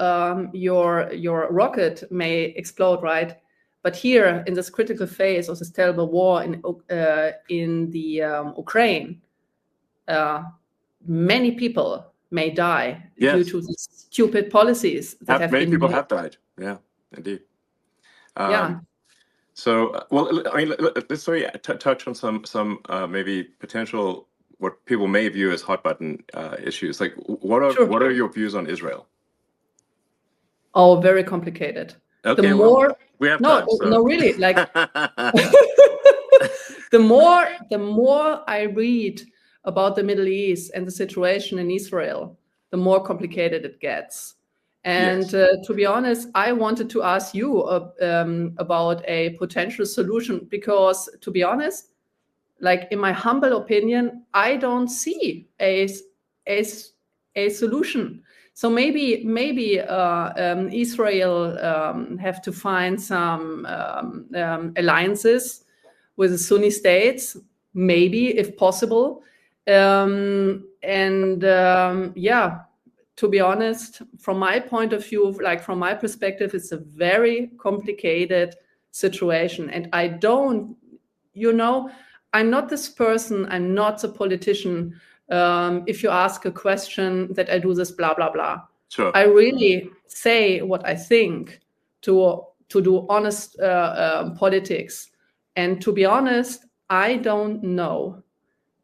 Speaker 2: your rocket may explode, right? But here in this critical phase of this terrible war in the Ukraine, many people may die due to these stupid policies that have
Speaker 1: many
Speaker 2: been
Speaker 1: people
Speaker 2: made.
Speaker 1: have died. Yeah, indeed.
Speaker 2: Yeah.
Speaker 1: So, well, I mean, let's touch on some maybe potential what people may view as hot button issues. Like, what are your views on Israel?
Speaker 2: Oh, very complicated.
Speaker 1: Okay,
Speaker 2: The more
Speaker 1: we have
Speaker 2: no,
Speaker 1: time. So.
Speaker 2: no, really, like the more I read about the Middle East and the situation in Israel, the more complicated it gets. And to be honest, I wanted to ask you about a potential solution because, to be honest, like in my humble opinion, I don't see a solution. So maybe Israel have to find some alliances with the Sunni states, maybe if possible, yeah. To be honest, from my point of view, like from my perspective, it's a very complicated situation, and I don't, I'm not this person. I'm not a politician. If you ask a question that I do this, blah, blah, blah.
Speaker 1: Sure.
Speaker 2: I really say what I think to do honest politics. And to be honest, I don't know.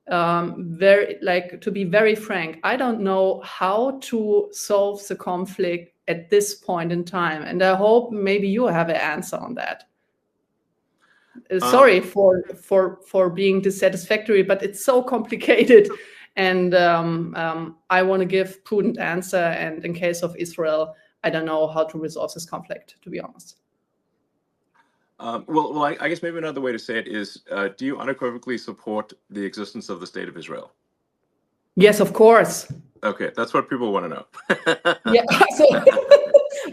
Speaker 2: To be very frank, I don't know how to solve the conflict at this point in time. And I hope maybe you have an answer on that. Sorry for being dissatisfactory, but it's so complicated, and I want to give prudent answer. And in case of Israel, I don't know how to resolve this conflict, to be honest.
Speaker 1: Well, I guess maybe another way to say it is: do you unequivocally support the existence of the state of Israel?
Speaker 2: Yes, of course.
Speaker 1: Okay, that's what people want to know.
Speaker 2: Yeah.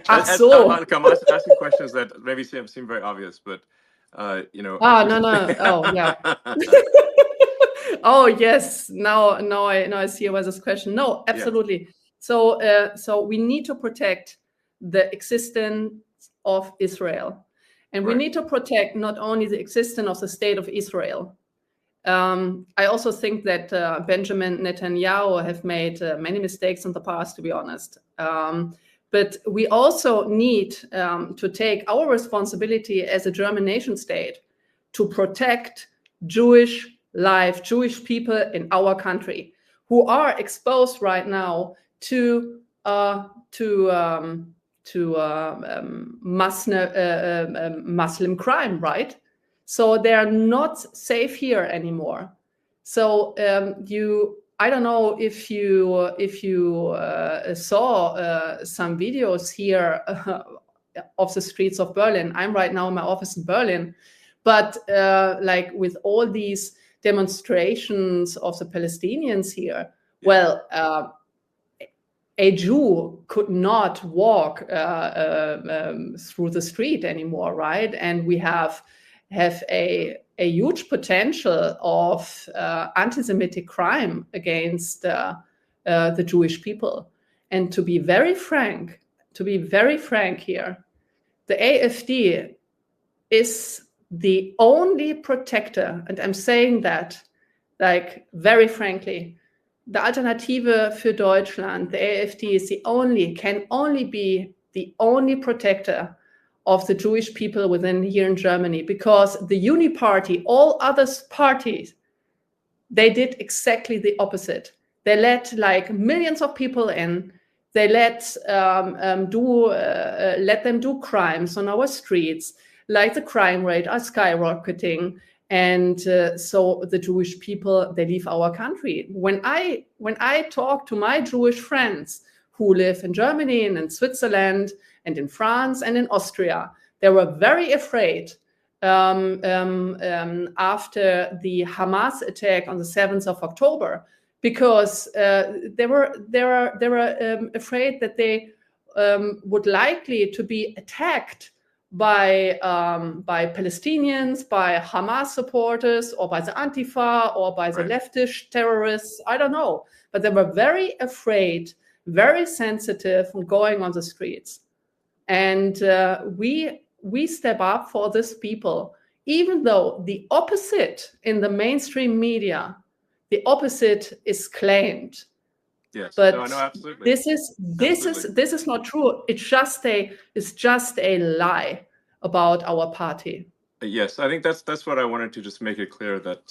Speaker 1: I'm asking questions that maybe seem very obvious, but.
Speaker 2: No. Oh, yeah. Oh, yes. Now I see where this question. No, absolutely. Yeah. So we need to protect the existence of Israel, and we need to protect not only the existence of the state of Israel. I also think that Benjamin Netanyahu have made many mistakes in the past, to be honest. But we also need to take our responsibility as a German nation state to protect Jewish life, Jewish people in our country who are exposed right now to Muslim crime, right? So they are not safe here anymore. So I don't know if you saw some videos here of the streets of Berlin. I'm right now in my office in Berlin, but like with all these demonstrations of the Palestinians here, well, a Jew could not walk through the street anymore, right? And we have a huge potential of anti-Semitic crime against the Jewish people. And to be very frank here, the AfD is the only protector, and I'm saying that like very frankly, the Alternative für Deutschland, the AfD, can only be the only protector of the Jewish people within here in Germany, because the Uni Party, all other parties, they did exactly the opposite. They let like millions of people in. They let them do crimes on our streets. Like the crime rate are skyrocketing, and so the Jewish people, they leave our country. When I talk to my Jewish friends who live in Germany and in Switzerland and in France and in Austria, they were very afraid after the Hamas attack on the 7th of October, because they were afraid that they would likely to be attacked by Palestinians, by Hamas supporters, or by the Antifa, or by the leftist terrorists. I don't know, but they were very afraid, very sensitive when going on the streets. And we step up for these people, even though the opposite in the mainstream media, the opposite is claimed.
Speaker 1: Yes,
Speaker 2: but
Speaker 1: no, absolutely.
Speaker 2: This is not true. It's just a lie. about our party.
Speaker 1: Yes, I think that's what I wanted to just make it clear that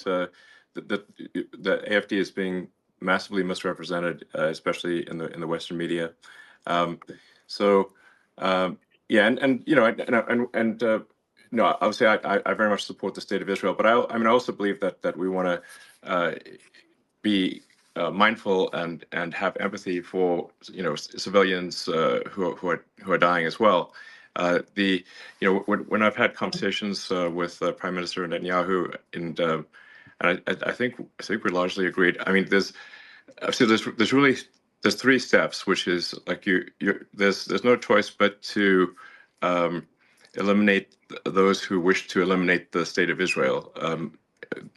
Speaker 1: that AfD is being massively misrepresented, especially in the Western media. So yeah, and you know, and no, obviously I very much support the state of Israel, but I mean I also believe that we want to be mindful and have empathy for civilians who are dying as well. When I've had conversations with Prime Minister Netanyahu, and I think we're largely agreed. I mean, there's three steps, which is like there's no choice but to eliminate those who wish to eliminate the state of Israel.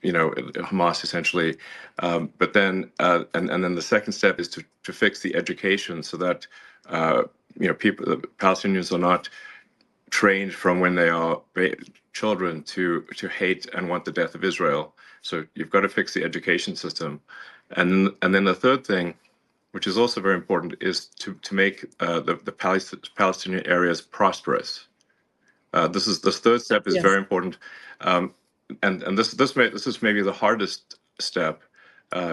Speaker 1: Hamas essentially, but then and then the second step is to fix the education so that the Palestinians are not trained from when they are children to hate and want the death of Israel. So you've got to fix the education system, and then the third thing, which is also very important, is to make the Palestinian areas prosperous. This third step is very important, and this is maybe the hardest step,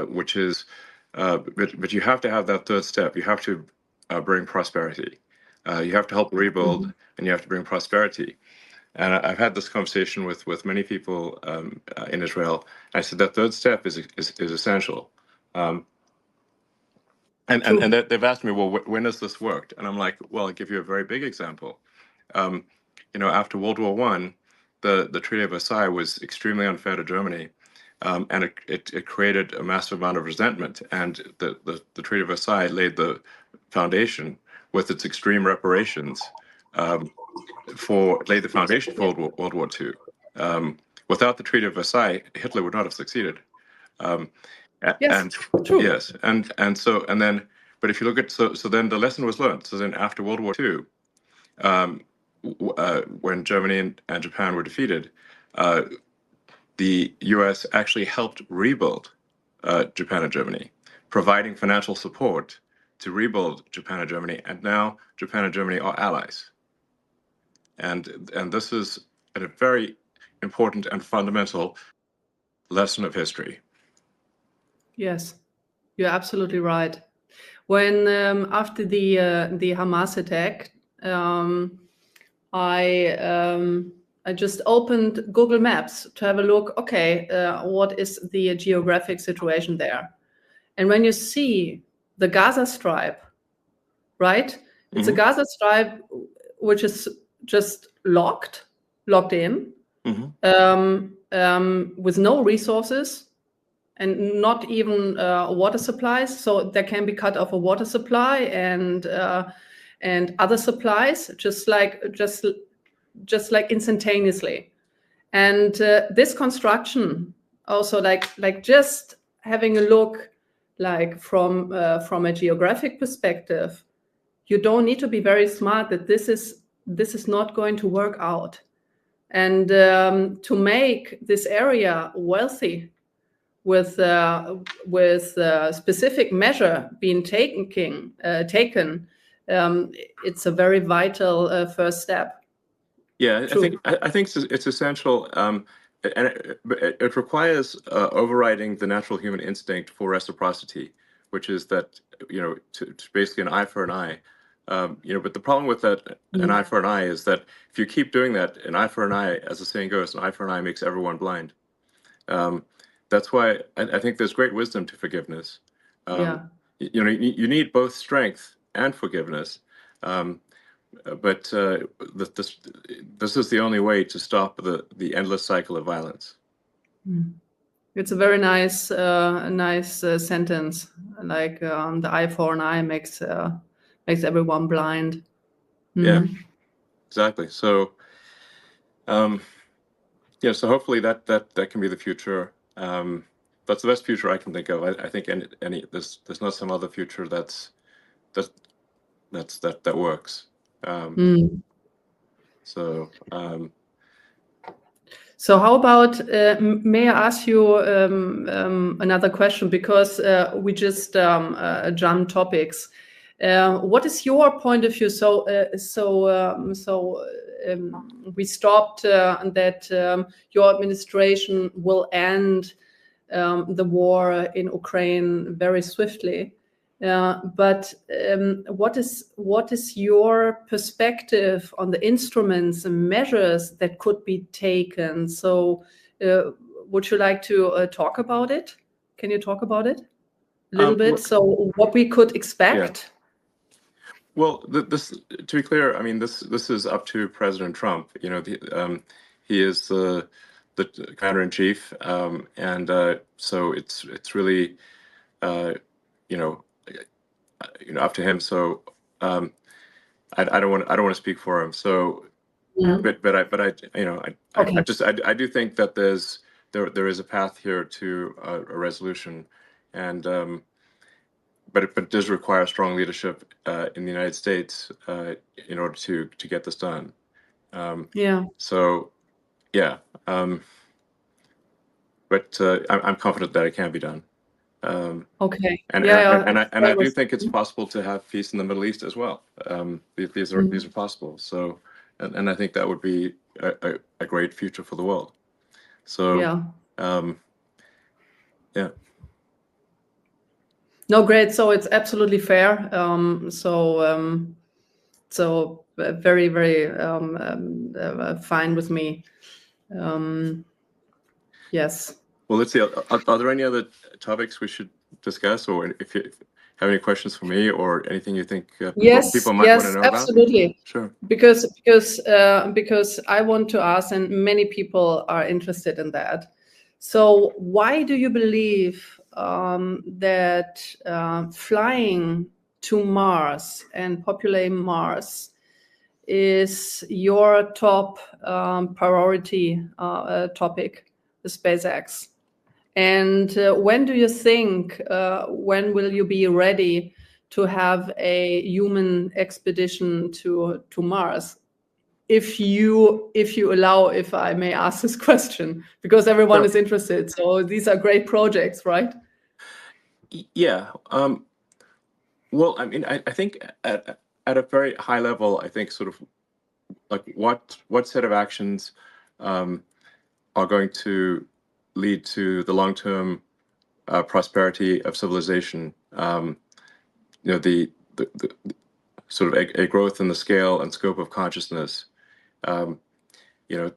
Speaker 1: which is, but you have to have that third step. You have to bring prosperity. You have to help rebuild, and you have to bring prosperity. And I've had this conversation with many people in Israel. I said that third step is essential. And they've asked me, well, when has this worked? And I'm like, well, I'll give you a very big example. After World War I, the Treaty of Versailles was extremely unfair to Germany, and it created a massive amount of resentment. And the Treaty of Versailles laid the foundation with its extreme reparations laid the foundation for World War II. Without the Treaty of Versailles, Hitler would not have succeeded.
Speaker 2: Yes, true.
Speaker 1: Yes, but if you look at so then the lesson was learned. So then after World War II, when Germany and Japan were defeated, the U.S. actually helped rebuild Japan and Germany, providing financial support to rebuild Japan and Germany, and now Japan and Germany are allies. And this is a very important and fundamental lesson of history. Yes,
Speaker 2: you're absolutely right. When after the Hamas attack, I just opened Google Maps to have a look. Okay, what is the geographic situation there? And when you see the Gaza Strip, right? It's a Gaza Strip which is just locked in, with no resources and not even water supplies. So there can be cut off a water supply and other supplies, just like instantaneously. And this construction also like just having a look like from a geographic perspective, you don't need to be very smart that this is not going to work out. And to make this area wealthy with specific measure being taken, it's a very vital first step.
Speaker 1: Yeah, I think it's essential, and it requires overriding the natural human instinct for reciprocity, which is that to basically an eye for an eye. But the problem with that, an eye for an eye, is that if you keep doing that, an eye for an eye, as the saying goes, an eye for an eye makes everyone blind. That's why I think there's great wisdom to forgiveness. You need both strength and forgiveness. But this is the only way to stop the endless cycle of violence.
Speaker 2: It's a very nice sentence. Like the eye for an eye makes everyone blind.
Speaker 1: Yeah, exactly. So, so hopefully that can be the future. That's the best future I can think of. I think there's not some other future that works.
Speaker 2: So how about, may I ask you another question, because we just jumped topics. What is your point of view? We stopped that your administration will end the war in Ukraine very swiftly. But what is your perspective on the instruments and measures that could be taken? So, would you like to talk about it? Can you talk about it a little bit? So, what we could expect?
Speaker 1: Yeah. Well, this, to be clear, I mean, this is up to President Trump. You know, he is the commander-in-chief, and so it's really, you know, up to him. So I don't want to speak for him. So, but I you know I do think that there is a path here to a resolution, and but it does require strong leadership in the United States in order to get this done.
Speaker 2: Yeah.
Speaker 1: So, yeah, but I'm confident that it can be done.
Speaker 2: Okay.
Speaker 1: And I do think it's possible to have peace in the Middle East as well. These are possible. So, and I think that would be a great future for the world. So,
Speaker 2: yeah.
Speaker 1: Yeah.
Speaker 2: No, great. So it's absolutely fair. So very, very fine with me. Yes.
Speaker 1: Well, let's see. Are there any other topics we should discuss, or if you have any questions for me, or anything you think people might want to know
Speaker 2: absolutely.
Speaker 1: about? Sure.
Speaker 2: Because I want to ask, and many people are interested in that. So why do you believe that flying to Mars and populating Mars is your top priority topic, the SpaceX? And when do you think, when will you be ready to have a human expedition to Mars? If you allow, if I may ask this question, because everyone is interested. So these are great projects, right?
Speaker 1: Yeah. Well, I mean, I think at a very high level, I think sort of like what set of actions are going to lead to the long-term prosperity of civilization. You know, the sort of a growth in the scale and scope of consciousness. You know,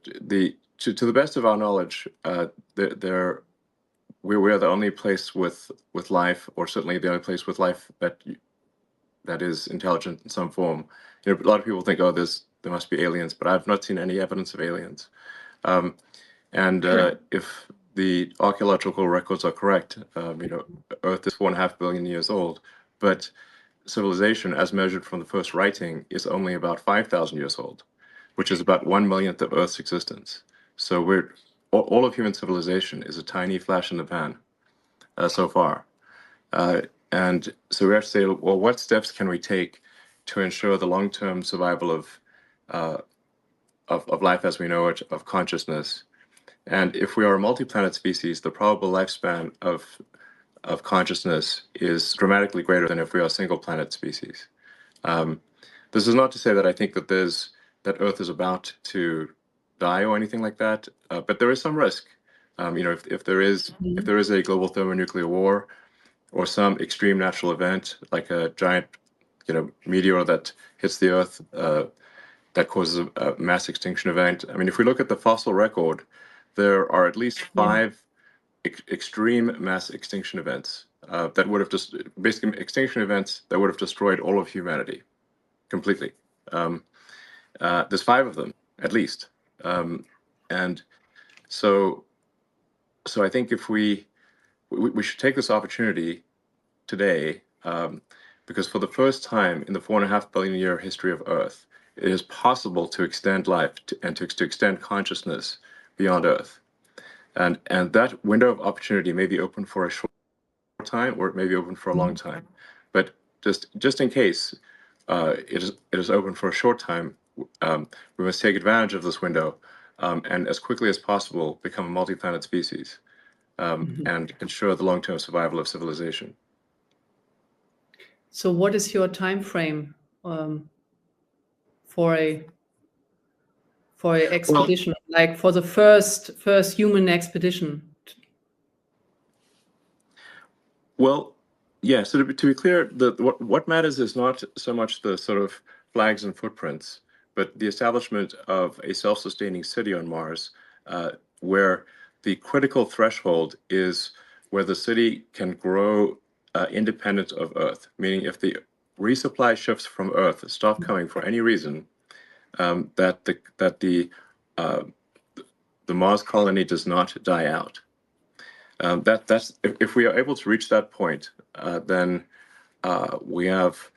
Speaker 1: to the best of our knowledge, we are the only place with life, or certainly the only place with life that is intelligent in some form. You know, a lot of people think, oh, there must be aliens, but I've not seen any evidence of aliens. If the archaeological records are correct, you know, Earth is 4.5 billion years old, but civilization, as measured from the first writing, is only about 5,000 years old, which is about 1/1,000,000th of Earth's existence. So all of human civilization is a tiny flash in the pan so far. And so we have to say, well, what steps can we take to ensure the long-term survival of life as we know it, of consciousness? And if we are a multi-planet species, the probable lifespan of consciousness is dramatically greater than if we are a single planet species. This is not to say that I think that Earth is about to die or anything like that, but there is some risk. You know, if there is a global thermonuclear war, or some extreme natural event like a giant, you know, meteor that hits the Earth that causes a mass extinction event. I mean, if we look at the fossil record, there are at least 5 extreme mass extinction events that would have just basically extinction events that would have destroyed all of humanity completely. There's 5 of them at least, and so I think if we should take this opportunity today, because for the first time in the 4.5 billion year history of Earth, it is possible to extend life and to extend consciousness beyond Earth. And that window of opportunity may be open for a short time, or it may be open for a long time. But just in case it is open for a short time, we must take advantage of this window and as quickly as possible become a multi-planet species and ensure the long-term survival of civilization.
Speaker 2: So what is your time frame for a expedition, like for the first human expedition?
Speaker 1: Well, yeah. So to be clear, what matters is not so much the sort of flags and footprints, but the establishment of a self-sustaining city on Mars, where the critical threshold is where the city can grow independent of Earth. Meaning, if the resupply ships from Earth stop coming for any reason, that uh, the Mars colony does not die out. That's if we are able to reach that point, then we have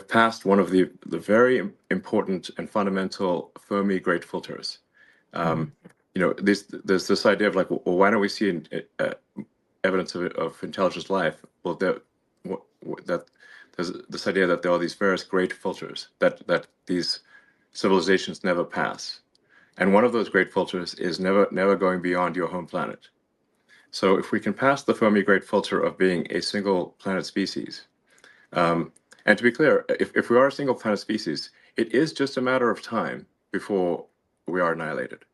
Speaker 1: passed one of the very important and fundamental Fermi great filters. There's this idea of like, well, why don't we see evidence of intelligent life? Well, that there's this idea that there are these various great filters that these civilizations never pass, and one of those great filters is never going beyond your home planet. So if we can pass the Fermi great filter of being a single planet species, and to be clear, if we are a single planet species, it is just a matter of time before we are annihilated.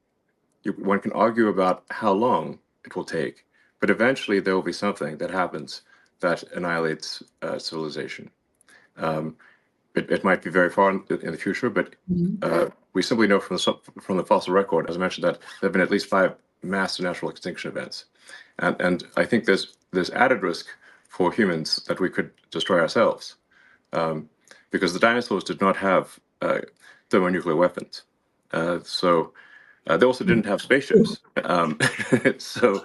Speaker 1: One can argue about how long it will take, but eventually there will be something that happens that annihilates civilization. It might be very far in the future, but we simply know from the fossil record, as I mentioned, that there have been at least 5 mass natural extinction events. And I think there's added risk for humans that we could destroy ourselves, because the dinosaurs did not have thermonuclear weapons. So they also didn't have spaceships. So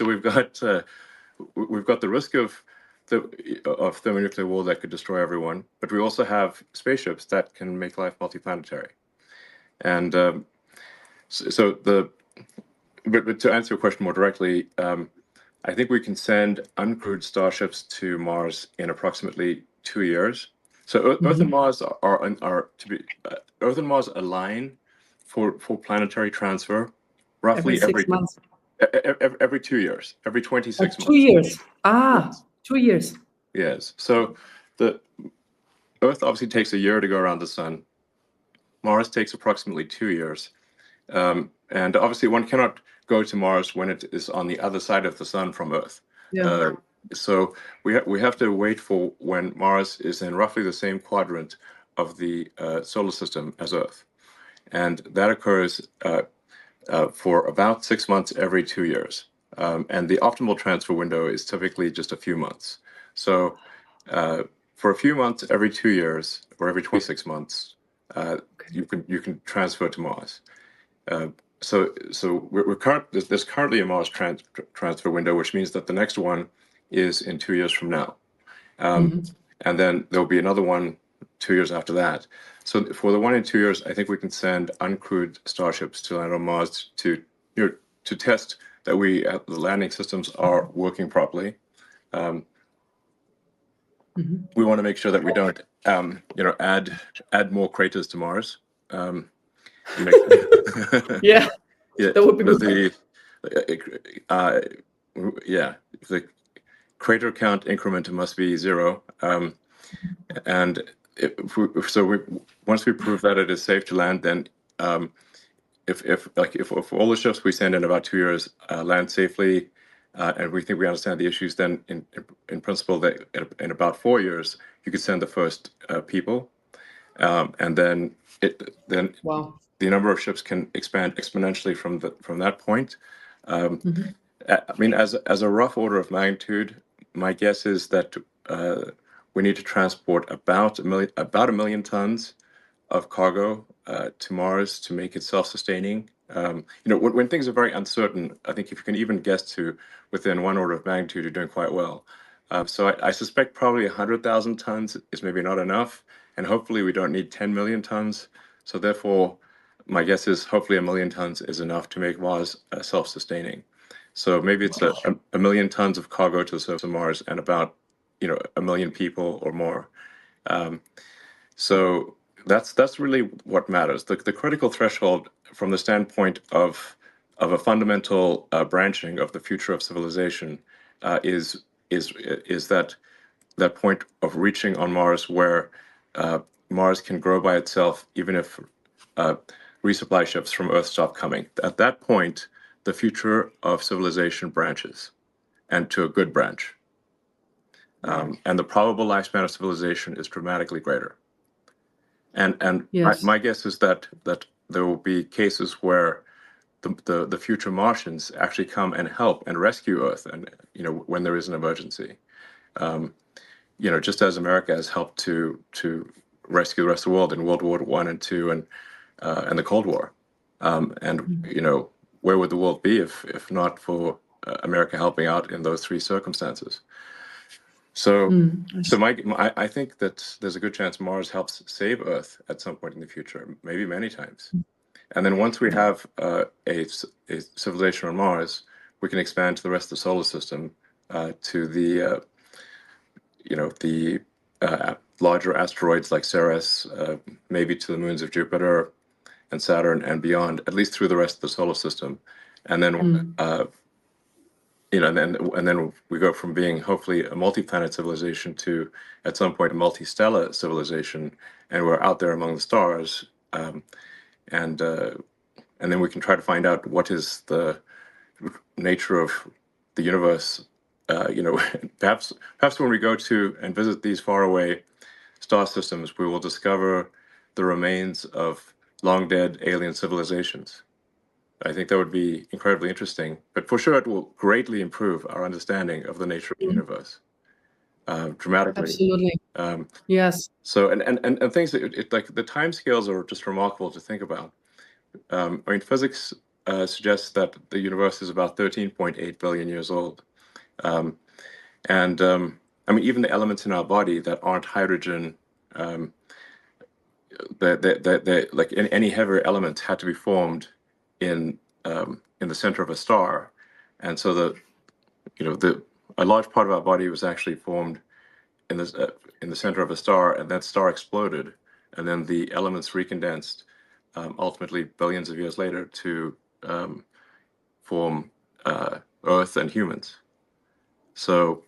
Speaker 1: we've got the risk of thermonuclear war that could destroy everyone, but we also have spaceships that can make life multiplanetary. And but to answer your question more directly, I think we can send uncrewed starships to Mars in approximately 2 years. So Earth and Mars Earth and Mars align for planetary transfer roughly
Speaker 2: every 6 months.
Speaker 1: Every 2 years, every 26 months.
Speaker 2: 2 years.
Speaker 1: Yes.
Speaker 2: 2 years.
Speaker 1: Yes. So the Earth obviously takes a year to go around the sun. Mars takes approximately 2 years. And obviously one cannot go to Mars when it is on the other side of the sun from Earth.
Speaker 2: Yeah.
Speaker 1: So we have to wait for when Mars is in roughly the same quadrant of the solar system as Earth. And that occurs for about 6 months every 2 years. And the optimal transfer window is typically just a few months. So for a few months every 2 years, or every 26 months, you can transfer to Mars. So there's currently a Mars transfer window, which means that the next one is in 2 years from now, and then there'll be another one 2 years after that. So for the one in 2 years, I think we can send uncrewed starships to land on Mars to test that the landing systems are working properly. We want to make sure that we don't add more craters to Mars.
Speaker 2: Yeah.
Speaker 1: Yeah,
Speaker 2: That would be good.
Speaker 1: The crater count increment must be 0, and once we prove that it is safe to land, then if all the ships we send in about 2 years land safely, and we think we understand the issues, then in principle that in about 4 years you could send the first people, and then
Speaker 2: Wow.
Speaker 1: the number of ships can expand exponentially from that point. I mean, as a rough order of magnitude, my guess is that we need to transport about a million tons of cargo to Mars to make it self-sustaining. When things are very uncertain, I think if you can even guess to within one order of magnitude, you're doing quite well. So I suspect probably 100,000 tons is maybe not enough, and hopefully we don't need 10 million tons. So therefore, my guess is hopefully 1 million tons is enough to make Mars self-sustaining. So maybe it's a million tons of cargo to the surface of Mars and about 1 million people or more. So that's really what matters. The critical threshold from the standpoint of a fundamental branching of the future of civilization is that that point of reaching on Mars where Mars can grow by itself, even if resupply ships from Earth stop coming. At that point, the future of civilization branches, and to a good branch. And the probable lifespan of civilization is dramatically greater. And
Speaker 2: Yes.
Speaker 1: my guess is that there will be cases where the future Martians actually come and help and rescue Earth, and when there is an emergency. Just as America has helped to rescue the rest of the world in World War I and II and the Cold War. Where would the world be if not for America helping out in those three circumstances? So, I think that there's a good chance Mars helps save Earth at some point in the future, maybe many times. And then once we have a civilization on Mars, we can expand to the rest of the solar system, to the larger asteroids like Ceres, maybe to the moons of Jupiter and Saturn and beyond, at least through the rest of the solar system. And then and then we go from being hopefully a multi-planet civilization to, at some point, a multi-stellar civilization, and we're out there among the stars, and then we can try to find out what is the nature of the universe. Perhaps when we go to and visit these faraway star systems, we will discover the remains of long dead alien civilizations. I think that would be incredibly interesting, but for sure it will greatly improve our understanding of the nature of the universe, dramatically.
Speaker 2: Absolutely. Yes.
Speaker 1: So and things that like the timescales are just remarkable to think about. Physics suggests that the universe is about 13.8 billion years old, even the elements in our body that aren't hydrogen, like any heavier element had to be formed in the center of a star, and so a large part of our body was actually formed in the center of a star, and that star exploded, and then the elements recondensed, ultimately billions of years later to form Earth and humans. So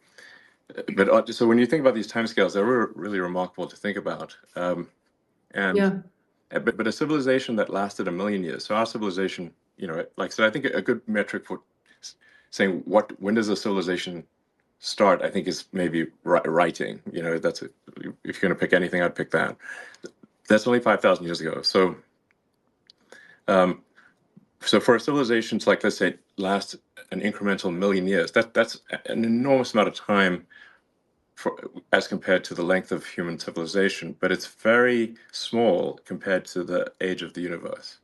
Speaker 1: when you think about these timescales, they're really remarkable to think about. But a civilization that lasted 1 million years. So our civilization, like I said, I think a good metric for saying when does a civilization start, I think, is maybe writing. That's if you're going to pick anything, I'd pick that. That's only 5,000 years ago. So for a civilization to, like, let's say, last an incremental 1 million years, that's an enormous amount of time as compared to the length of human civilization, but it's very small compared to the age of the universe.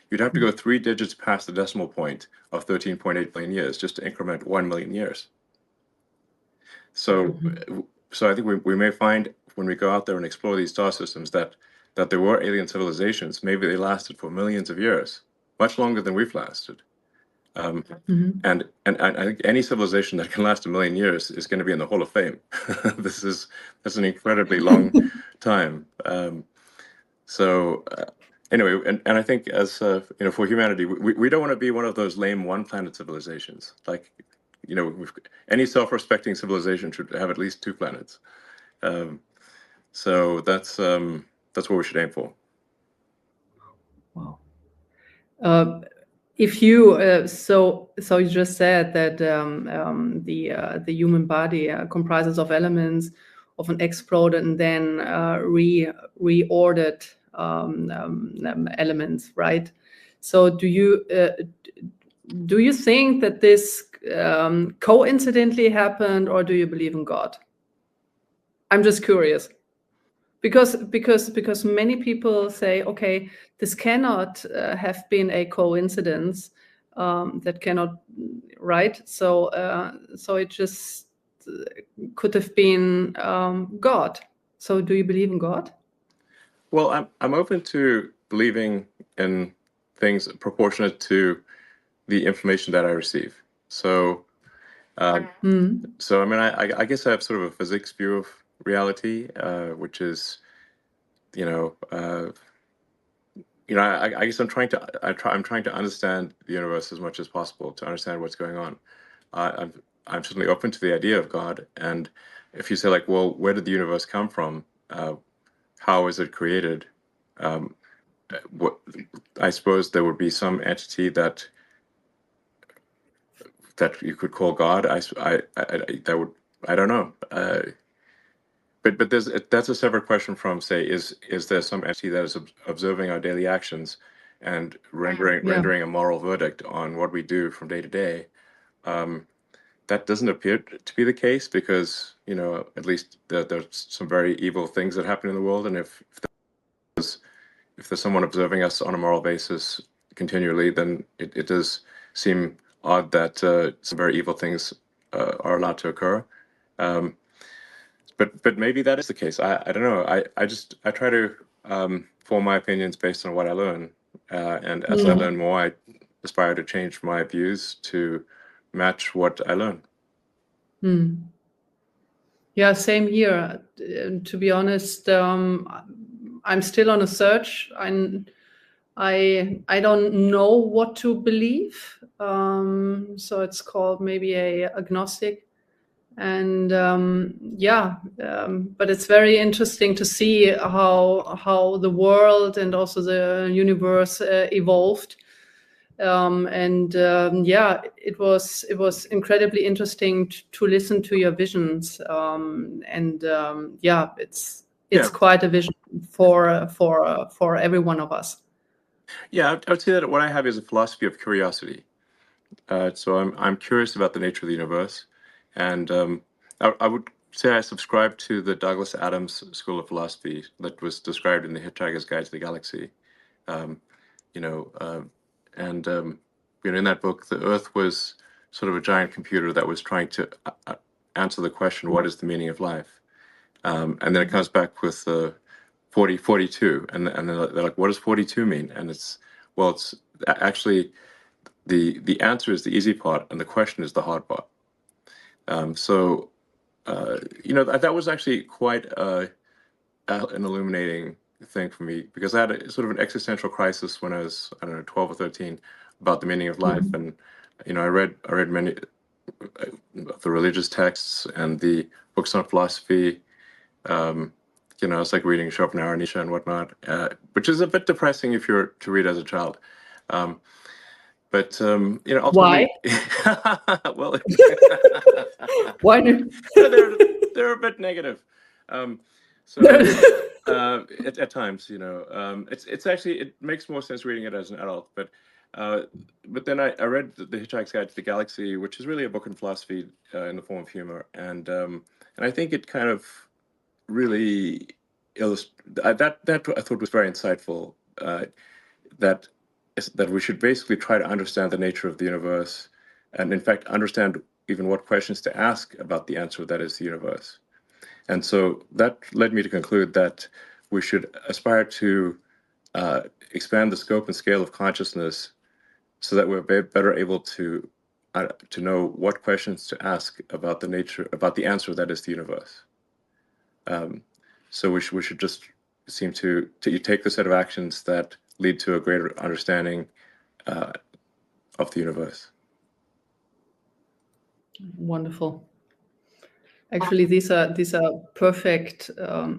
Speaker 1: You'd have to go 3 digits past the decimal point of 13.8 billion years just to increment 1 million years. So I think we may find when we go out there and explore these star systems that there were alien civilizations. Maybe they lasted for millions of years, much longer than we've lasted. And I think any civilization that can last 1 million years is going to be in the Hall of Fame. That's an incredibly long time. Anyway, and I think as for humanity, we don't want to be one of those lame one-planet civilizations. Like, any self-respecting civilization should have at least 2 planets. So that's what we should aim for.
Speaker 2: Wow. If you so you just said that the human body comprises of elements of an exploded and then reordered elements, right? So do you think that this coincidentally happened, or do you believe in God? I'm just curious. Because many people say, okay, this cannot have been a coincidence. That cannot, right? So it just could have been God. So do you believe in God?
Speaker 1: Well, I'm open to believing in things proportionate to the information that I receive. So I guess I have sort of a physics view of reality, which is, I guess I'm trying to understand the universe as much as possible, to understand what's going on. I'm certainly open to the idea of God, and if you say like, well, where did the universe come from? How is it created? What, I suppose there would be some entity that you could call God. That would, I don't know. But that's a separate question from, say, is there some entity that is observing our daily actions and rendering a moral verdict on what we do from day to day? That doesn't appear to be the case, because, you know, at least there's some very evil things that happen in the world, and if there's someone observing us on a moral basis continually, then it does seem odd that some very evil things are allowed to occur. But maybe that is the case. I don't know. I try to form my opinions based on what I learn, and as I learn more, I aspire to change my views to match what I learn.
Speaker 2: Yeah, same here. To be honest, I'm still on a search. I don't know what to believe. So it's called maybe a agnostic. And but it's very interesting to see how the world and also the universe evolved. It was incredibly interesting to listen to your visions. It's quite a vision for every one of us.
Speaker 1: Yeah, I would say that what I have is a philosophy of curiosity. So I'm curious about the nature of the universe, and I would say I subscribe to the Douglas Adams school of philosophy that was described in the Hitchhiker's Guide to the Galaxy. In that book, the Earth was sort of a giant computer that was trying to answer the question, what is the meaning of life? And then it comes back with 42, and then they're like, what does 42 mean? And it's actually the answer is the easy part, and the question is the hard part. That was actually quite an illuminating thing for me, because I had a sort of an existential crisis when I was, I don't know, 12 or 13, about the meaning of life. And I read many of the religious texts and the books on philosophy. It's like reading Schopenhauer, Nietzsche, and whatnot, which is a bit depressing if you're to read as a child. Ultimately,
Speaker 2: why?
Speaker 1: Well,
Speaker 2: why?
Speaker 1: They're a bit negative. At times, it's actually, it makes more sense reading it as an adult. But then I read the Hitchhiker's Guide to the Galaxy, which is really a book in philosophy in the form of humor, and I think it kind of really that I thought was very insightful. That we should basically try to understand the nature of the universe, and in fact understand even what questions to ask about the answer that is the universe. And so that led me to conclude that we should aspire to expand the scope and scale of consciousness, so that we're better able to know what questions to ask about the answer that is the universe. So we should just seem to take the set of actions that lead to a greater understanding of the universe.
Speaker 2: Wonderful. Actually, these are perfect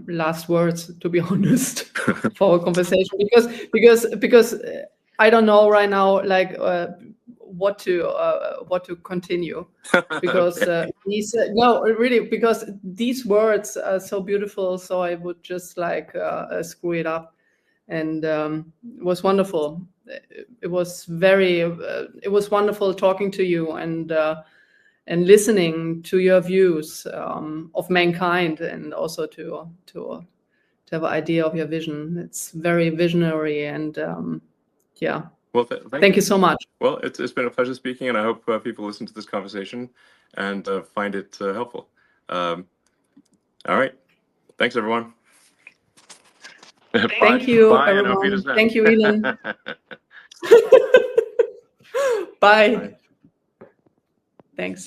Speaker 2: last words, to be honest, for our conversation, because I don't know right now, like what to continue, because because these words are so beautiful. So I would just like screw it up, and it was wonderful. It was wonderful talking to you, and listening to your views of mankind, and also to have an idea of your vision. It's very visionary, and
Speaker 1: Well,
Speaker 2: thank you so much.
Speaker 1: Well, it's been a pleasure speaking, and I hope people listen to this conversation and find it helpful. All right. Thanks, everyone.
Speaker 2: Thank you, everyone. Thank you, Elon. Bye. Thanks.